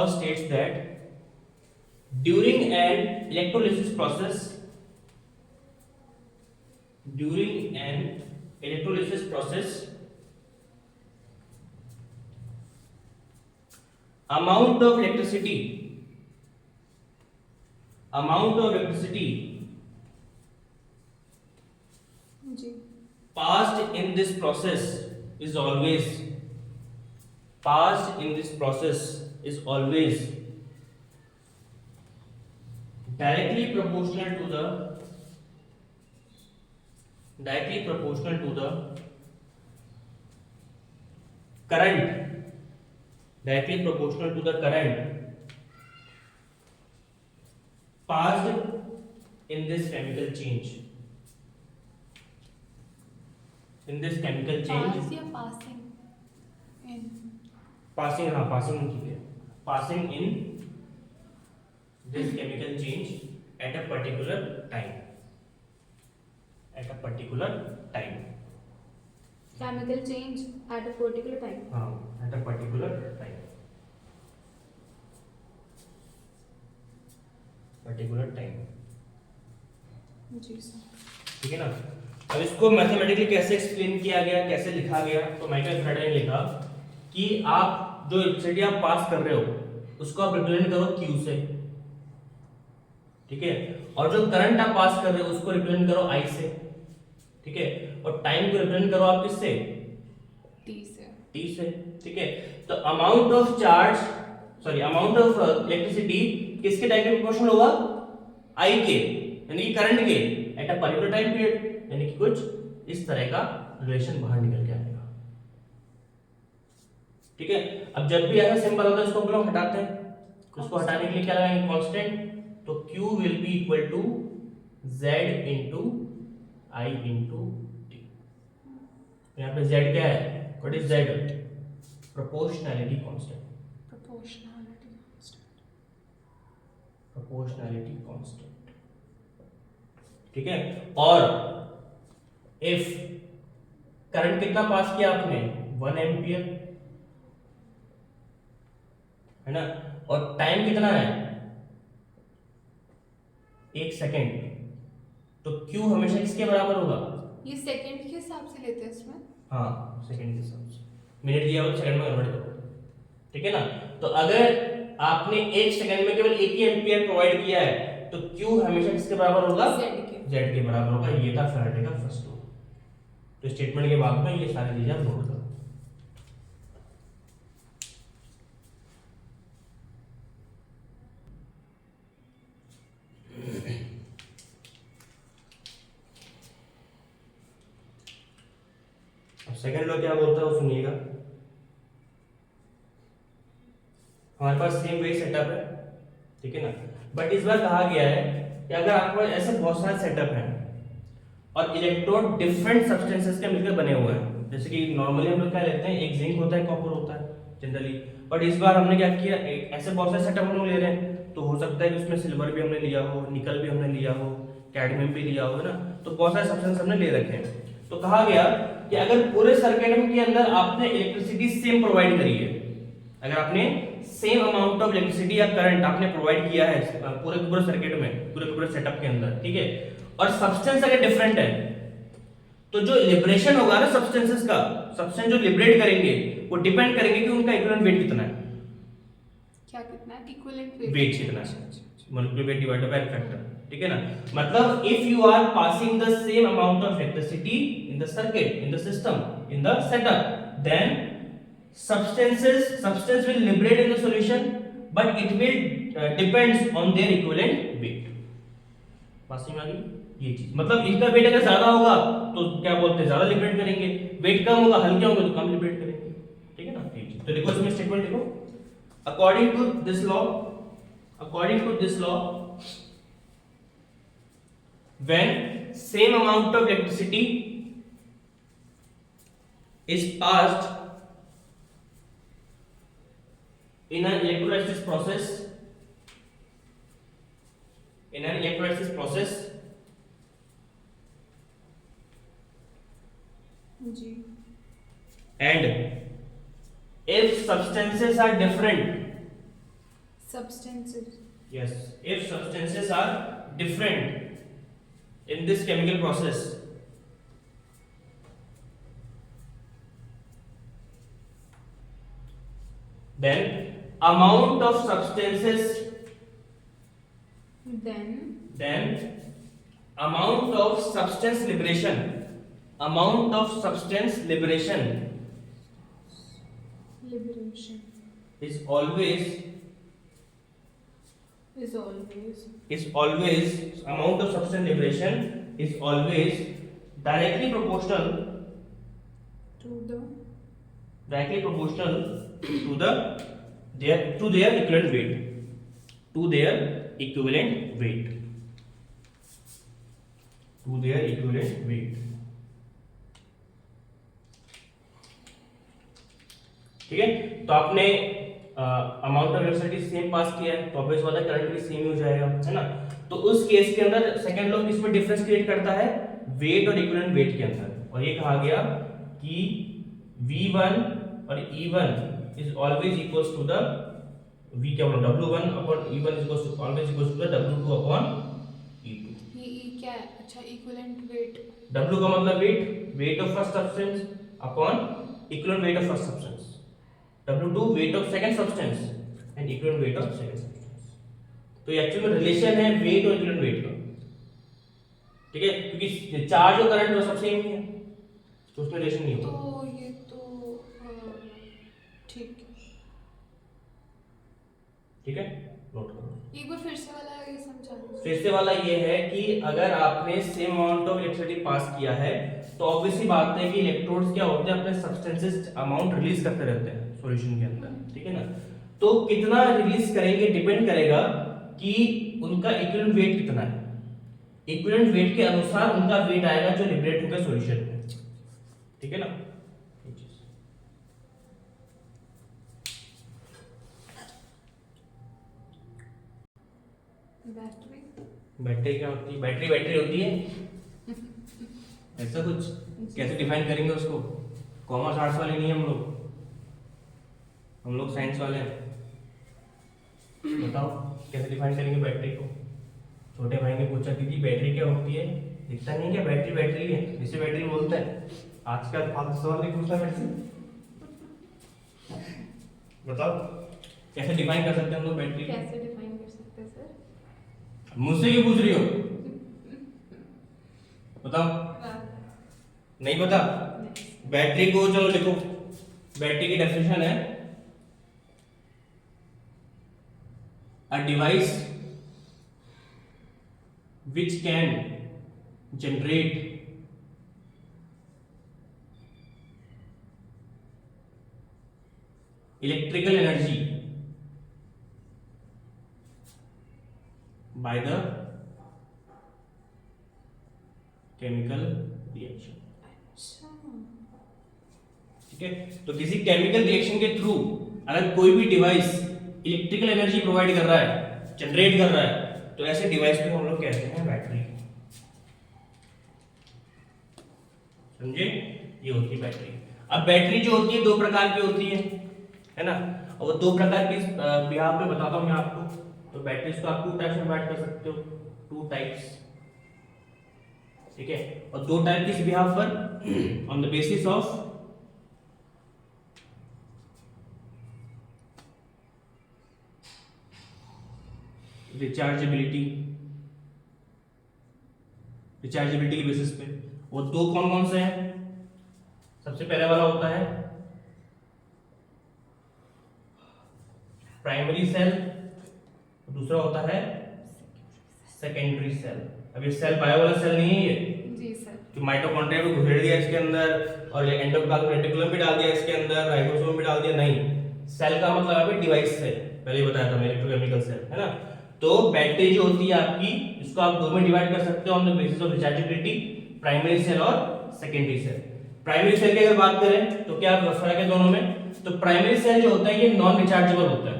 states that during an electrolysis process amount of electricity जी। passed in this process is always directly proportional to the current passed in this chemical change. पास या passing in? passing ठीक है, passing in this chemical change at a particular time. Chemical change at a particular time. हाँ, at a particular time. जी sir. ठीक है ना? अब इसको मैथमेटिकली कैसे एक्सप्लेन किया गया, कैसे लिखा गया? तो माइकल फैराडे ने लिखा कि आप जो इलेक्ट्रिसिटी आप पास कर रहे हो उसको आप रिप्रेजेंट करो Q से, ठीक है, और जो करंट आप पास कर रहे हो उसको रिप्रेजेंट करो I से, ठीक है, और टाइम को रिप्रेजेंट करो आप किससे? T से, ठीक है। तो अमाउंट ऑफ इलेक्ट्रिसिटी किसके टाइम के प्रोपोर्शनल होगा? I के, यानी कि करंट के eight a particular time period, यानी कि कुछ इस तरह का रिलेशन बाहर निकल के आएगा। ठीक है। अब जब भी ऐसा सिंबल होता है इसको हम लोग हटाते हैं, उसको हटाने के लिए क्या लगाएंगे? कांस्टेंट। तो Q will be equal to Z into I into T। यहाँ पे Z क्या है? What is Z? Proportionality constant. ठीक है। और इफ करंट कितना पास किया आपने? 1 एम्पियर, है ना, और टाइम कितना है? 1 सेकेंड। तो Q हमेशा किसके बराबर होगा? ये सेकंड के हिसाब से लेते हैं इसमें? हाँ, सेकेंड के हिसाब से। मिनट दिया हुआ सेकंड में कन्वर्ट करो, ठीक है ना। तो अगर आपने 1 सेकंड में केवल 1 ही एम्पियर प्रोवाइड किया है तो Q हमेशा किसके बराबर होगा? Z के बराबर होगा। ये था फैराडे का फर्स्ट लॉ। तो स्टेटमेंट के बाद में ये सारी चीजें नोट करो। अब सेकंड लॉ क्या बोलता है वो सुनिएगा। हमारे पास सेम वही सेटअप है, ठीक है ना। बट इस बार कहा गया है कि अगर आपको ऐसे बहुत सारे सेटअप हैं और इलेक्ट्रोड डिफरेंट सब्सटेंसेस के मिलकर बने हुए हैं, जैसे कि नॉर्मली हम लोग क्या लेते हैं, एक जिंक होता है, कॉपर होता है जनरली, बट इस बार हमने क्या किया, एक ऐसे बहुत सारे सेटअप हम लोग ले रहे हैं, तो हो सकता है कि उसमें सिल्वर भी हमने लिया हो, निकल भी हमने लिया हो, कैडमियम भी लिया हो, है ना। तो बहुत सारे सब्सटेंस हमने ले रखे हैं। तो कहा गया कि अगर पूरे सर्किट के अंदर आपने इलेक्ट्रिसिटी सेम प्रोवाइड करी है, अगर आपने सेम अमाउंट ऑफ इलेक्ट्रिसिटी या करंट आपने प्रोवाइड किया है पूरे पूरे सर्किट में, पूरे सेटअप के अंदर, ठीक है, और सब्सटेंस अगर डिफरेंट है, तो जो लिबरेशन होगा ना सब्सटेंसेस का, सब्सटेंस जो लिबरेट करेंगे वो डिपेंड करेंगे कि उनका इक्विवेलेंट वेट कितना है। क्या कितना है? Equivalent wait. वेट कितना है, molecular weight divided by factor, ठीक है ना। मतलब if you are passing the same amount of electricity in the circuit, in the system, in the setup, then substance will liberate in the solution, but it will depends on their equivalent weight। बात समझ आ गई ये चीज, मतलब इनका wait अगर ज्यादा होगा तो क्या बोलते हैं, ज्यादा लिबरेट करेंगे, वेट कम होगा, हल्के होंगे तो कम लिबरेट करेंगे, ठीक है ना। ठीक, तो देखो इसमें स्टेटमेंट देखो, according to this law, according to this law, when same amount of electricity is passed in an electrolysis process, in an electrolysis process, जी। and if substances are different, Substances। yes, if substances are different in this chemical process, then amount of substances, then amount of substance liberation, amount of substance liberation liberation is always amount of substance liberation is always directly proportional to the their equivalent weight, to their equivalent weight, to their equivalent weight, ठीक है। तो आपने amount of electricity same पास किया है, तो obvious बात है current भी सेम ही हो जाएगा, है ना। तो उस केस के अंदर सेकंड लॉ किसमें डिफरेंस क्रिएट करता है, वेट और इक्विवेलेंट वेट के अंदर, और ये कहा गया कि V1 और E1 is always equals to the V क्या बोला, W1 upon E1 is always equals to the W2 upon E2। ये E क्या है? अच्छा, इक्विवेलेंट वेट। W का मतलब weight, weight of first substance upon equivalent weight of first substance, W2 weight of second substance and equivalent weight of second substance. तो ये actually में relation है वेट और इक्विवेलेंट वेट का, ठीक है, क्योंकि चार्ज और करंट तो सब सेम ही है, तो उसमें रिलेशन नहीं होगा। तो ये तो ठीक है, ठीक है, नोट करो। एक बार फिर से वाला ये समझा दो। फिर से वाला ये है कि अगर आपने same amount of electricity pass किया है, तो ऑब्वियसली बात है कि इलेक्ट्रोड्स क्या होते हैं, अपने सब्सटेंसेस अमाउंट रिलीज करते रहते हैं सॉल्यूशन के अंदर, ठीक है ना। तो कितना रिलीज करेंगे डिपेंड करेगा कि उनका इक्विवेलेंट वेट कितना है, इक्विवेलेंट वेट के अनुसार उनका वेट आएगा जो लिबरेट होगा सॉल्यूशन में, ठीक है ना। बैटरी क्या होती है, बैटरी होती है ऐसा कुछ, कैसे डिफाइन करेंगे उसको, कॉमर्स आर्ट्स वाले नहीं हम लोग साइंस वाले हैं, बताओ कैसे डिफाइन करेंगे बैटरी को। छोटे भाई ने पूछा कि जी बैटरी क्या होती है, दिखता नहीं क्या, बैटरी है, जिसे बैटरी बोलते हैं। आजकल फालतू सवाल नहीं पूछता मेरे से, बताओ कैसे डिफाइन कर सकते हैं हम लोग बैटरी, कैसे डिफाइन कर सकते हैं सर? मुझसे क्यों पूछ रही हो, बताओ। नहीं पता? बैटरी को चलो लिखो, बैटरी की डेफिनेशन है a device which can generate electrical energy by the chemical reaction. अच्छा। ठीक है, तो किसी केमिकल रिएक्शन के थ्रू अगर कोई भी डिवाइस इलेक्ट्रिकल एनर्जी प्रोवाइड कर रहा है, जनरेट कर रहा है, तो ऐसे डिवाइस को हम लोग कहते हैं बैटरी। समझे, ये होती है बैटरी। अब बैटरी जो होती है दो प्रकार की होती है ना, और वो दो प्रकार की बिहाफ पे बताता हूं मैं आपको। तो बैटरीज को आप टू टाइप्स में डिवाइड कर सकते हो, टू टाइप्स। ठीक है, और दो टाइप किस बिहाफ पर, ऑन द बेसिस ऑफ रिचार्जेबिलिटी, रिचार्जेबिलिटी के बेसिस पे। वो दो कौन कौन से हैं? सबसे पहले वाला होता है प्राइमरी सेल, दूसरा होता है सेकेंडरी सेल। अब ये सेल बायो वाला सेल नहीं है ये, जी सर। कि माइटोकॉन्ड्रिया को घुसेड़ दिया इसके अंदर और एंडोप्लाज्मिक रेटिकुलम भी डाल दिया इसके अंदर, राइबोसोम भी डाल दिया, नहीं। सेल का मतलब है डिवाइस से, पहले ही बताया था मैं, इलेक्ट्रोकेमिकल सेल, है ना। तो बैटरी जो होती है आपकी, इसको आप दो में डिवाइड कर सकते हो on the basis of rechargeability, primary cell और सेकेंडरी सेल। प्राइमरी सेल की अगर बात करें तो क्या फर्क है दोनों में? तो प्राइमरी सेल जो होता है ये नॉन रिचार्जेबल होता है,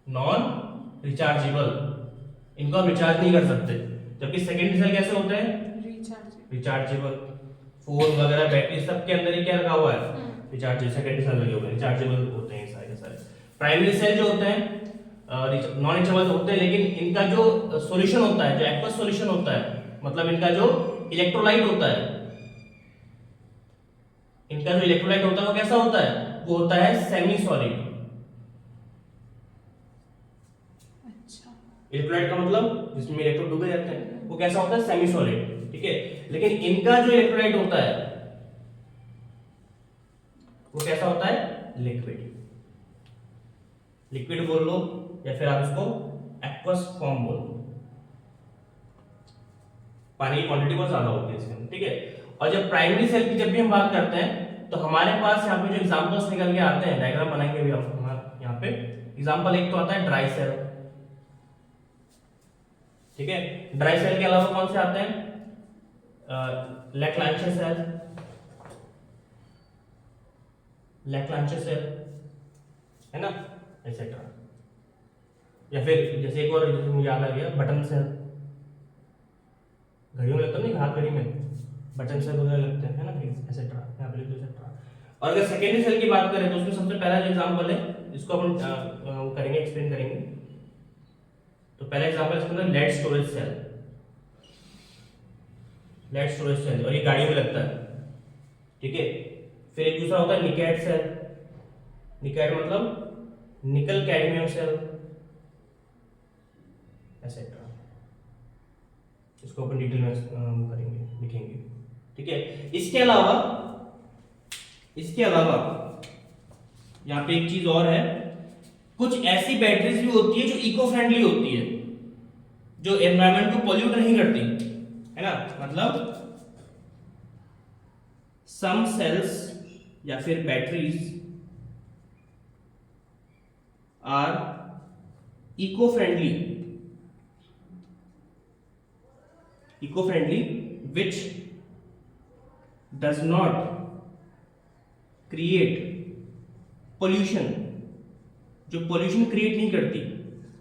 नॉन रिचार्जेबल, इनको आप रिचार्ज नहीं कर सकते। जबकि सेकेंडरी सेल कैसे होते हैं? रिचार्जेबल। फोन वगैरह बैटरी सबके अंदर ही क्या रखा हुआ है? रिचार्जेबल। सेकेंडरी सेल लगे हुए हैं, रिचार्जेबल होते हैं सारे के सारे। प्राइमरी सेल जो होते हैं नॉन रिचार्जेबल होते हैं, लेकिन इनका जो सॉल्यूशन होता है, जो एक्वस सॉल्यूशन होता है, मतलब इनका जो इलेक्ट्रोलाइट होता है, इनका जो इलेक्ट्रोलाइट होता है वो कैसा होता है? वो होता है सेमी सॉलिड। अच्छा। इलेक्ट्रोलाइट का मतलब जिसमें इलेक्ट्रॉन डूबे रहते हैं, वो कैसा होता है? Semi solid. ठीक है, लेकिन इनका जो इलेक्ट्रोलाइट होता है वो कैसा होता है? लिक्विड। लिक्विड बोल लो या फिर आप इसको एक्वस फॉर्म बोल लो, पानी की क्वांटिटी बहुत ज्यादा होती है इसके अंदर। ठीक है, और जब प्राइमरी सेल की जब भी हम बात करते हैं तो हमारे पास यहाँ पे जो एग्जांपल्स निकल के आते हैं, डायग्राम बनाएंगे भी हम हमारे यहाँ पे। एग्जांपल एक तो आता है ड्राई सेल। ठीक है, ड्राई सेल के अलावा कौन से आते हैं? लैक्लांचे सेल, लैक्लांचे सेल, है ना, एक्सेट्रा। या फिर जैसे एक और जैसे मुझे याद आ गया, बटन सेल। घड़ियों में लगता नहीं, हाथ घड़ी में बटन सेल वगैरह लगते हैं, है ना, एक्सेट्रा, यहाँ पे लिख दो एक्सेट्रा। और अगर सेकेंडरी सेल की बात करें तो उसमें सबसे पहला जो एग्जांपल है, इसको अपन करेंगे, एक्सप्लेन करेंगे। तो पहला एग्जांपल इसके अंदर lead storage cell, lead storage cell, और ये गाड़ियों में लगता है। ठीक है, फिर एक दूसरा होता है निकेट सेल। निकेट मतलब निकल कैडमियम सेल, एक्सेट्रा। इसको अपन डिटेल में करेंगे, लिखेंगे। ठीक है, इसके अलावा यहाँ पे एक चीज और है, कुछ ऐसी बैटरीज भी होती है जो इको फ्रेंडली होती है, जो एनवायरनमेंट को पॉल्यूट नहीं करती, है ना। मतलब सम सेल्स या फिर batteries are eco friendly which does not create pollution, जो pollution क्रिएट नहीं करती,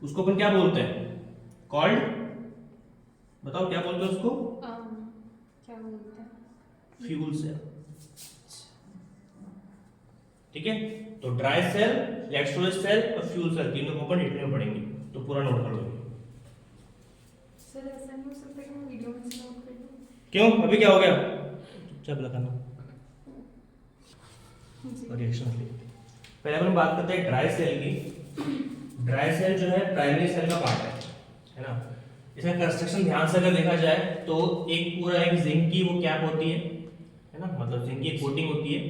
उसको अपन क्या बोलते हैं? कॉल्ड, बताओ क्या बोलते हैं उसको? क्या बोलते हैं? Fuel cell. ठीक है, तो dry cell, lead storage cell और फ्यूल सेल, तीनों को अपन डिटेल में पढ़ेंगे, तो पूरा नोट कर लो। सर ऐसा नहीं हो सकता कि मैं वीडियो में से नोट कर लूं? क्यों, अभी क्या हो गया? चुपचाप लगाना रिएक्शन के लिए। पहले अपन बात करते हैं ड्राई सेल की। ड्राई सेल जो है प्राइमरी सेल का पार्ट है ना। इसका कंस्ट्रक्शन ध्यान से अगर देखा जाए तो एक पूरा एक जिंक की वो कैप होती है ना, मतलब जिंक की कोटिंग होती है,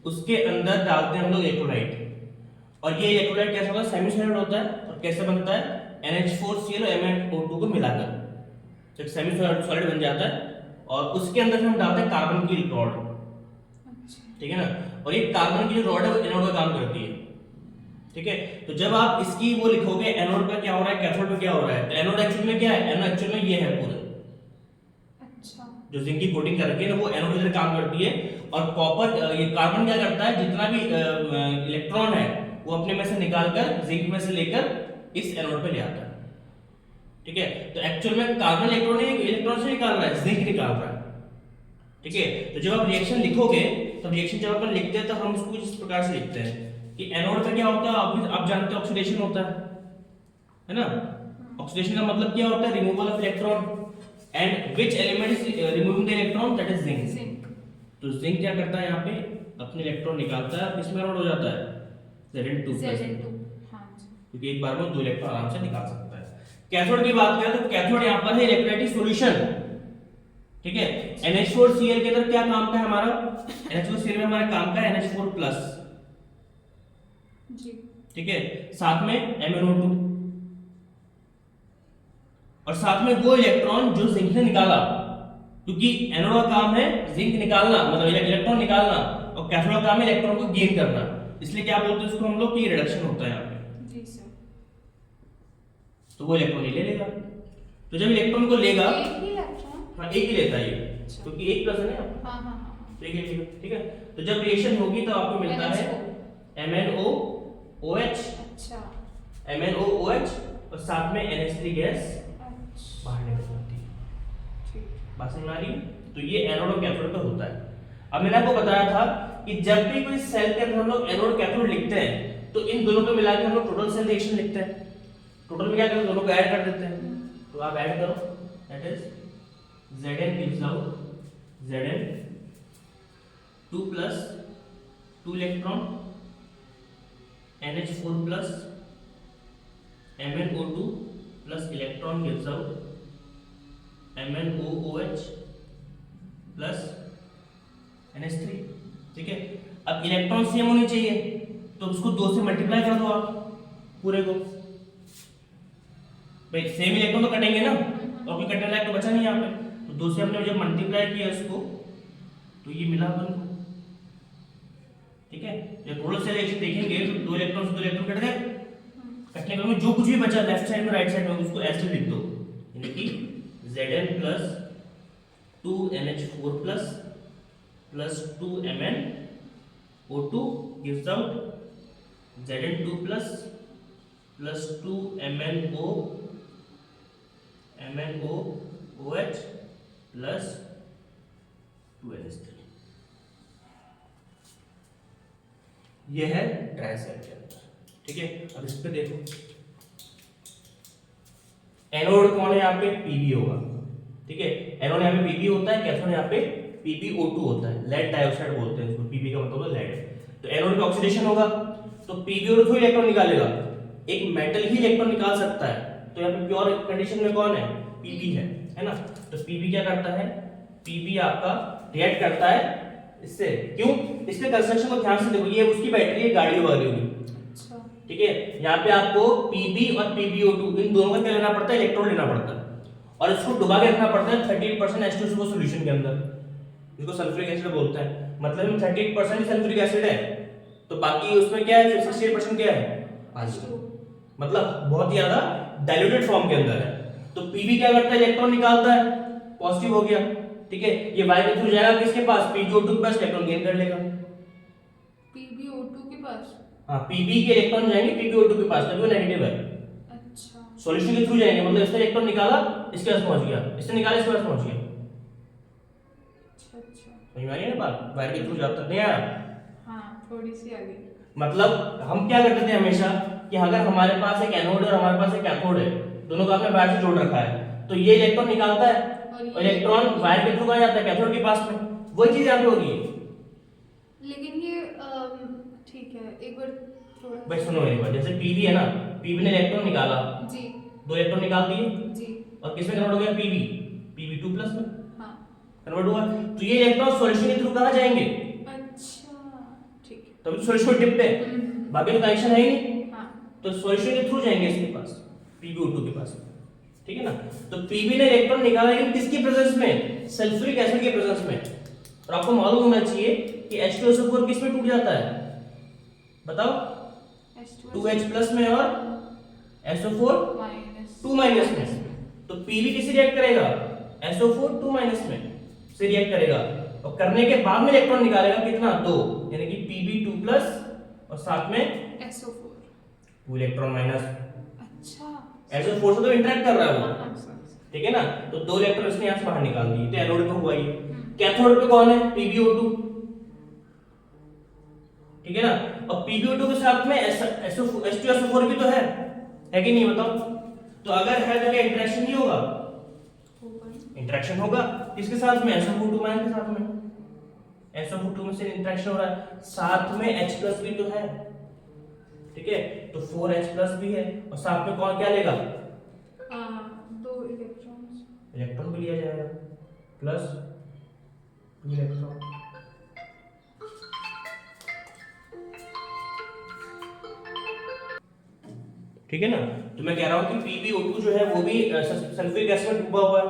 उसके अंदर डालते हैं हम लोग इलेक्ट्रोलाइट। और ये इलेक्ट्रोलाइट कैसा होता है? सेमी सॉलिड होता है। और कैसे बनता है? NH4Cl और MnO2 को मिलाकर तो एक सेमी सॉलिड बन जाता है, और उसके अंदर हम डालते हैं कार्बन की रॉड। ठीक है ना, और ये कार्बन की जो रॉड है वो एनोड का काम करती है। ठीक है। तो जब आप इसकी वो लिखोगे एनोड पे क्या हो रहा है, कैथोड पे क्या हो रहा है, तो एनोड एक्चुअल में क्या है, एनोड एक्चुअल में ये है पूरा अच्छा। जो जिंक की कोटिंग कर रखी है ना, वो एनोड की तरह काम करती है। और कॉपर ये कार्बन क्या करता है, जितना भी इलेक्ट्रॉन है वो अपने में से निकालकर जिंक में से लेकर इस एनोड पे ले आता है। ठीक है, तो एक्चुअल में कार्बन इलेक्ट्रॉन से निकाल रहा है, जिंक निकाल रहा है। ठीक है, तो जब आप रिएक्शन लिखोगे तो रिएक्शन जब अपन लिखते हैं तो हम उसको इस प्रकार से लिखते हैं कि एनोड पे क्या होता है, आप जानते हो ऑक्सीडेशन होता है ना। ऑक्सीडेशन का मतलब क्या होता है, removal of electron, and which element is removing the electron, that is zinc. Zinc. तो जिंक क्या करता है, यहाँ पे अपने इलेक्ट्रॉन निकालता है, इसमें कन्वर्ट हो जाता है Zn2 Zn2। हाँ जी। क्योंकि एक बार में 2 इलेक्ट्रॉन आराम से निकाल सकता है। कैथोड की बात करें तो कैथोड यहाँ पर है इलेक्ट्रोलाइटिक सॉल्यूशन। ठीक है, NH4Cl के अंदर क्या काम का है हमारा, NH4Cl में हमारा काम का है NH4+ जी। ठीक है, साथ में MnO2 और साथ में वो इलेक्ट्रॉन जो जिंक ने निकाला, क्योंकि एनोड का काम है जिंक निकालना, मतलब इलेक्ट्रॉन निकालना, और कैथोड का काम है इलेक्ट्रॉन को गेन करना, इसलिए क्या बोलते हैं उसको हम लोग कि रिडक्शन होता है यहाँ पे। जी सर। तो वो इलेक्ट्रॉन ले लेगा, तो जब इलेक्ट्रॉन को लेगा, एक ही इलेक्ट्रॉन। हाँ एक ही लेता है ये, अच्छा। क्योंकि एक प्लस है ना, हाँ हाँ हाँ। तो एक लेगा। ठीक है, तो जब रिएक्शन होगी तो आपको मिलता है MnOOH, अच्छा। MnOOH और साथ में NH3 गैस अच्छा। बाहर निकल जाती है। ठीक। बात समझ में आ रही है? तो ये एनोड और कैथोड पे होता है। अब मैंने आपको बताया था कि जब भी कोई सेल के अंदर हम लोग एनोड कैथोड लिखते हैं तो इन दोनों को मिला के हम लोग टोटल सेल रिएक्शन लिखते हैं। टोटल में क्या करते हैं, दोनों को ऐड कर देते हैं। तो आप ऐड करो, that is Zn gives out Zn 2 plus 2 electron NH4 plus MnO2 plus electron gives out MnOOH plus NH3। ठीक है, अब इलेक्ट्रॉन सेम होने चाहिए तो उसको 2 से मल्टीप्लाई कर दो आप पूरे को। भाई सेम इलेक्ट्रॉन तो कटेंगे ना, और कोई कटने लायक तो बचा नहीं यहाँ पे, तो 2 से हमने जब मल्टीप्लाई किया इसको तो ये मिला अपन को। ठीक है, जब टोटल सेल रिएक्शन देखेंगे तो 2 इलेक्ट्रॉन से 2 इलेक्ट्रॉन कट गए, कटने के बाद जो कुछ भी बचा लेफ्ट साइड में राइट साइड में उसको ऐसे लिख दो, यानी कि Zn plus 2 NH4 plus 2 MnO2 gives out Zn2 plus 2 MnOOH plus 2 NH3। ये है ड्राई सेल के अंदर। ठीक है, अब इस पे देखो, एनोड कौन है यहाँ पे, पीबी होगा। ठीक है, एनोड यहाँ पे पीबी होता है, कैथोड यहाँ पे PbO2 होता है, लेड डाइऑक्साइड बोलते हैं इसको, पीबी का मतलब है लेड। तो एनोड का ऑक्सीडेशन होगा तो PbO2 थोड़ी इलेक्ट्रॉन निकालेगा, एक मेटल ही इलेक्ट्रॉन निकाल सकता है। तो यहाँ पे प्योर कंडीशन में कौन है, पीबी है ना। तो पीबी क्या करता है, पीबी आपका रिएक्ट करता है इससे, क्यों, इसके कंस्ट्रक्शन को ध्यान से देखो, ये उसकी बैटरी है, गाड़ी वाली होगी। अच्छा। ठीक है, यहाँ पे आपको Pb और PbO2 इन दोनों का क्या लेना पड़ता है, इलेक्ट्रॉन लेना पड़ता है, और इसको डुबा के रखना पड़ता है 38% H2SO सॉल्यूशन के अंदर, जिसको सल्फ्यूरिक एसिड बोलते हैं। मतलब 38% सल्फ्यूरिक एसिड है, तो बाकी उसमें क्या है, 68% क्या है, H2। मतलब बहुत ही ज्यादा डाइल्यूटेड फॉर्म के अंदर है। तो Pb क्या करता है, इलेक्ट्रॉन निकालता है, पॉजिटिव हो गया। ठीक है, ये वाई के थ्रू जाएगा किसके पास, PbO2 के पास, इलेक्ट्रॉन गेन कर लेगा। PbO2 के पास। हाँ, Pb के इलेक्ट्रॉन जाएंगे PbO2 के पास, तभी वो नेगेटिव है। अच्छा। सॉल्यूशन के थ्रू जाएंगे, मतलब इसने इलेक्ट्रॉन निकाला, इसके पास पहुंच गया, इसने निकाला, इसके पास पहुंच गया। अच्छा अच्छा। समझ में आ रही है ना बात, वायर के थ्रू जाता नहीं आया। हाँ थोड़ी सी आगे। मतलब हम क्या करते थे हमेशा कि अगर हमारे पास एक एनोड है और हमारे पास एक कैथोड है, दोनों को आपने वायर से जोड़ रखा है, तो ये इलेक्ट्रॉन निकालता है और इलेक्ट्रॉन वायर के थ्रू कहाँ जाता है, कैथोड के पास में। वही चीज यहाँ पे हो रही है। लेकिन ये ठीक है, एक बार थोड़ा। भाई सुनो मेरी बात, जैसे Pb है ना, Pb ने इलेक्ट्रॉन निकाला, जी 2 इलेक्ट्रॉन निकाल दिए, जी। और किसमें कन्वर्ट हो गया, Pb2 प्लस में हाँ। कन्वर्ट हुआ। तो ये इलेक्ट्रॉन सॉल्यूशन के थ्रू कहाँ जाएंगे, अच्छा ठीक है। तभी सॉल्यूशन टिप पे, बाकी तो कनेक्शन है ही नहीं, हाँ। तो सॉल्यूशन के थ्रू जाएंगे इसके पास, PbO2 के पास। ठीक है ना, तो Pb ने इलेक्ट्रॉन निकाला, लेकिन किसकी प्रेजेंस में, सल्फ्यूरिक एसिड के प्रेजेंस में। और आपको मालूम होना चाहिए कि H2SO4 किस में टूट जाता है, बताओ, 2H प्लस में और SO4 माइनस 2 माइनस में। तो Pb किससे रिएक्ट करेगा? SO4 2 माइनस में से रिएक्ट करेगा और करने के बाद में इलेक्ट्रॉन निकालेगा कितना? 2, यानी कि Pb 2 प्लस और साथ में SO4। 2 electron minus. अच्छा SO4 से तो इंटरेक्ट कर रहा है वो, हाँ, सॉरी। ठीक है ना? तो 2 इलेक्ट्रॉन इसने यहां से बाहर निकाल दिए, तो एनोड पे हुआ ये। कैथोड पे कौन है? PbO2, ठीक है ना? और PbO2 के साथ में H2SO4 भी तो है कि नहीं? बताओ। तो अगर है तो क्या इंटरेक्शन नहीं होगा? इंटरेक्शन होगा। किसके साथ में? SO4 के साथ में। SO4 में से इंटरेक्शन हो रहा है, साथ में H प्लस भी तो है, ठीक है? तो 4H प्लस भी है और साथ में कौन क्या लेगा? 2 इलेक्ट्रॉन्स। इलेक्ट्रॉन भी लिया जाएगा प्लस 2 इलेक्ट्रॉन। ठीक है ना? तो मैं कह रहा हूं कि PbO2 जो है वो भी सल्फ्यूरिक एसिड में डूबा हुआ है,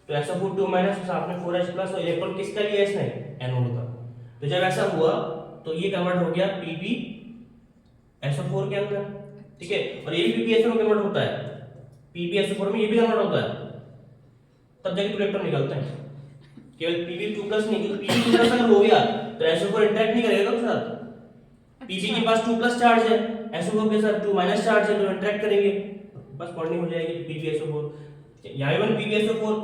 तो SO4 2 माइनस साथ में 4H प्लस और इलेक्ट्रॉन किसका लिया इसने? एनोड का। तो जब ऐसा हुआ तो ये कन्वर्ट हो गया PbSO4 के अंदर, ठीक है? और ये भी PbSO4 में कन्वर्ट होता है, PbSO4 में ये भी कन्वर्ट होता है, तब जाके इलेक्ट्रॉन निकलते हैं। केवल Pb2 प्लस नहीं, क्योंकि Pb2 प्लस अगर हो गया तो SO4 इंटरेक्ट नहीं करेगा उसके साथ। Pb के पास 2 प्लस चार्ज है, SO4 के साथ 2 माइनस चार्ज है, तो इंटरेक्ट करेंगे, बस बॉन्डिंग हो जाएगी PbSO4। यहाँ भी PbSO4।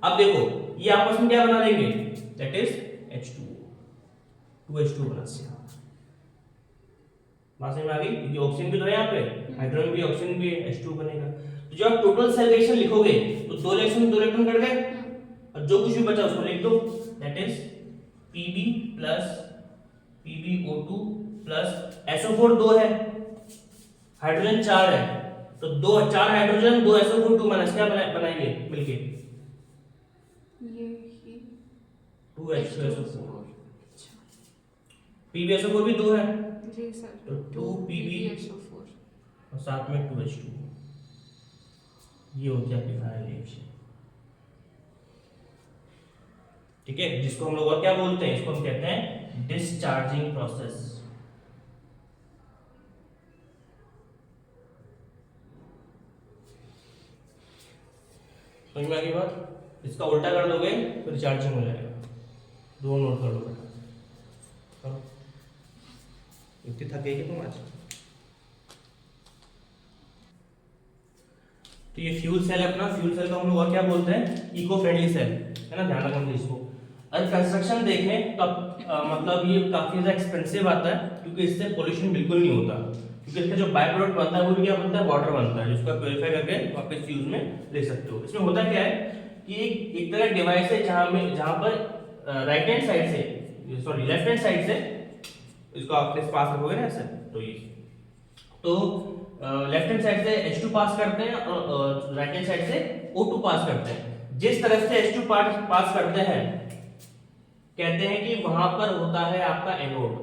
अब देखो ये आपस में क्या बना लेंगे? दैट इज H2O, 2H2 बना देंगे। बात समझ में आ गई? क्योंकि ऑक्सीजन भी तो है यहाँ पे, हाइड्रोजन भी ऑक्सीजन भी है, H2 बनेगा। तो जब आप टोटल सेल रिएक्शन लिखोगे तो 2 इलेक्ट्रॉन कट गए और जो कुछ भी बचा उसको लिख दो, that is Pb plus PbO2 plus SO4 2 है, हाइड्रोजन 4 है, तो 4 हाइड्रोजन 2 SO4 2 माइनस क्या बनाएंगे मिलके? ये 2H2SO4। PbSO4 भी 2 है, जी सर, तो 2 PbSO4 और साथ में 2H2। ये हो गया आपकी फाइनल रिएक्शन, ठीक है? जिसको हम लोग और क्या बोलते हैं? इसको हम कहते हैं डिस्चार्जिंग प्रोसेस। समझ में आ गई बात? इसका उल्टा कर दोगे तो रिचार्जिंग हो जाएगा। दो नोट कर लो बेटा, करो। इतनी थक गई कि तुम आज? तो ये फ्यूल सेल है अपना। फ्यूल सेल को हम लोग और क्या बोलते हैं? इको फ्रेंडली सेल, है ना? ध्यान रखना इसको। अगर कंस्ट्रक्शन देखें तो मतलब ये काफी ज्यादा एक्सपेंसिव आता है, क्योंकि इससे पोल्यूशन बिल्कुल नहीं होता, क्योंकि इसका जो बाय प्रोडक्ट बनता है वो भी क्या बनता है? वाटर बनता है, जिसको आप प्योरीफाई करके वापस यूज में ले सकते हो। इसमें होता क्या है कि एक तरह डिवाइस है जहां पर राइट हैंड साइड से, सॉरी लेफ्ट हैंड साइड से, इसको आप इस पास रखोगे ना ऐसे, तो ये तो लेफ्ट हैंड साइड से H2 पास करते हैं और राइट हैंड साइड से O2 पास करते हैं। जिस तरफ से H2 पास करते हैं कहते हैं कि वहां पर होता है आपका एनोड,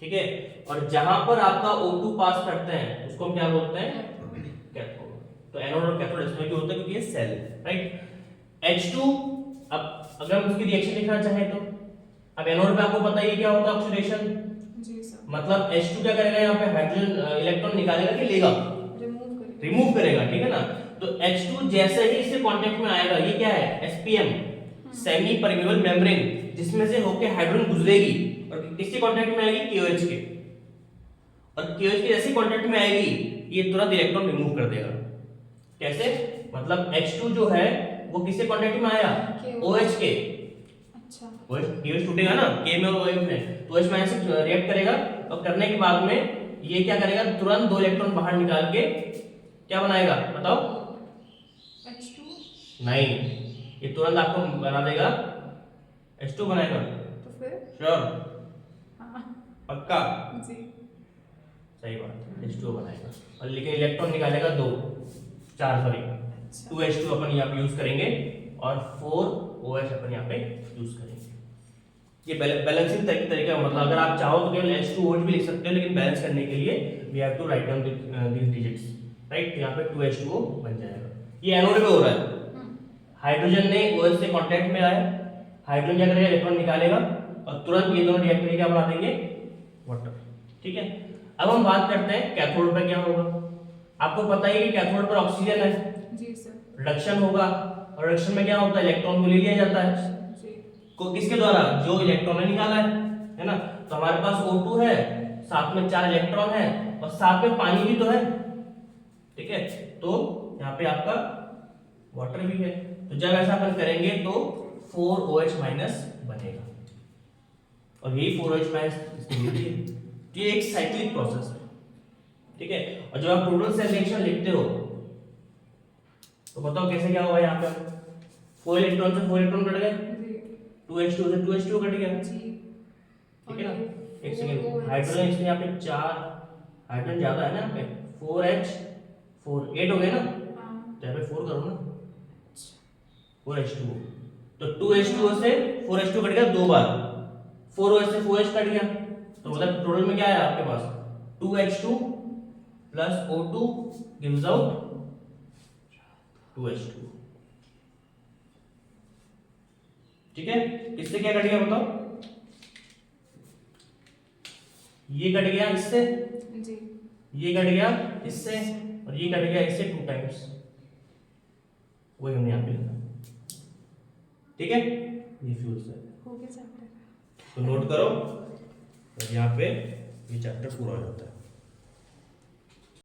ठीक है? और जहां पर आपका O2 पास करते हैं उसको हम क्या बोलते हैं? कैथोड। तो एनोड और कैथोड इसमें क्यों होता है? क्योंकि ये सेल है, राइट? H2, अब अगर हम उसकी रिएक्शन लिखना चाहें तो अब एनोड पे आपको पता ही क्या होता है? ऑक्सीडेशन। जी सर, मतलब H2 क्या करेगा? यहाँ पे हाइड्रोजन इलेक्ट्रॉन निकालेगा कि लेगा? रिमूव करेगा, ठीक है ना? तो H2 जैसे ही इससे कांटेक्ट में आएगा, ये क्या है? SPM, सेमी परमेबल मेम्ब्रेन, जिसमें से होके हाइड्रोजन गुजरेगी और किसके कांटेक्ट में आएगी? KOH के। और KOH के जैसे कांटेक्ट में आएगी ये तुरंत इलेक्ट्रॉन रिमूव कर देगा। कैसे? मतलब H2 जो है वो किससे कांटेक्ट में आया? OH के। अच्छा, KOH टूटेगा ना K में और OH में, तो OH माइनस से रिएक्ट करेगा और करने के बाद में ये क्या करेगा? तुरंत 2 इलेक्ट्रॉन बाहर निकाल के क्या बनाएगा? बताओ। H2 नहीं, ये तुरंत आपको बना देगा H2 बनाएगा। तो फिर श्योर? हाँ पक्का? जी, सही बात, H2 बनाएगा और लेकिन इलेक्ट्रॉन निकालेगा 4 सॉरी 2H2 अपन यहाँ पे यूज करेंगे और 4OH अपन यहाँ पे यूज करेंगे। ये बैलेंसिंग तरीका, मतलब अगर आप चाहो तो केवल H2OH भी लिख सकते हो, लेकिन बैलेंस करने के लिए we have to write down these digits, right? यहाँ पे 2H2O बन जाएगा। ये एनोड पे हो रहा है, हाइड्रोजन ने OH से कांटेक्ट में आया, हाइड्रोजन क्या करेगा? इलेक्ट्रॉन निकालेगा और तुरंत ये दोनों रिएक्ट करके क्या बना देंगे? वाटर। ठीक है, अब हम बात करते हैं कैथोड पे क्या होगा। आपको पता ही है कि कैथोड पर ऑक्सीजन है, जी सर। रिडक्शन होगा, और रिडक्शन में क्या होता है, इलेक्ट्रॉन को ले लिया जाता है जी। को किसके द्वारा, जो इलेक्ट्रॉन ने निकाला है ना। तो हमारे पास O2 है, साथ में 4 इलेक्ट्रॉन है, और साथ में पानी भी तो है, ठीक है। तो यहाँ पे आपका वाटर भी है, तो जब ऐसा अपन करेंगे तो 4OH माइनस बनेगा, और यही 4OH माइनस इसकी ड्यूटी है। तो ये एक साइक्लिक प्रोसेस है, ठीक है। और जब आप टोटल सेल रिएक्शन लिखते हो तो बताओ कैसे क्या होगा। यहाँ पे 4 इलेक्ट्रॉन से 4 इलेक्ट्रॉन कट गए, जी। 2H2 से 2H2 कट गया, जी। ठीक है ना। एक और सेकंड, हाइड्रोजन इसमें यहाँ पे 4 हाइड्रोजन ज्यादा है ना, यहाँ पे 4H4 8 हो गए ना, हाँ। तो यहाँ पे 4 करो ना, 4H2, तो 2H2 से 4H2 कट गया 2 बार, 4OH से 4H कट गया, तो मतलब टोटल में क्या है आपके पास 2H2 plus O2 gives out 2H2, ठीक है। इससे क्या कट गया बताओ, ये कट गया इससे, जी। ये कट गया इससे, और ये कट गया इससे 2 टाइम्स, वही हमने यहाँ पे लिखा, ठीक है। ये फ्यूल सेल हो गया चैप्टर। तो नोट करो, और यहाँ पे ये चैप्टर पूरा हो जाता है।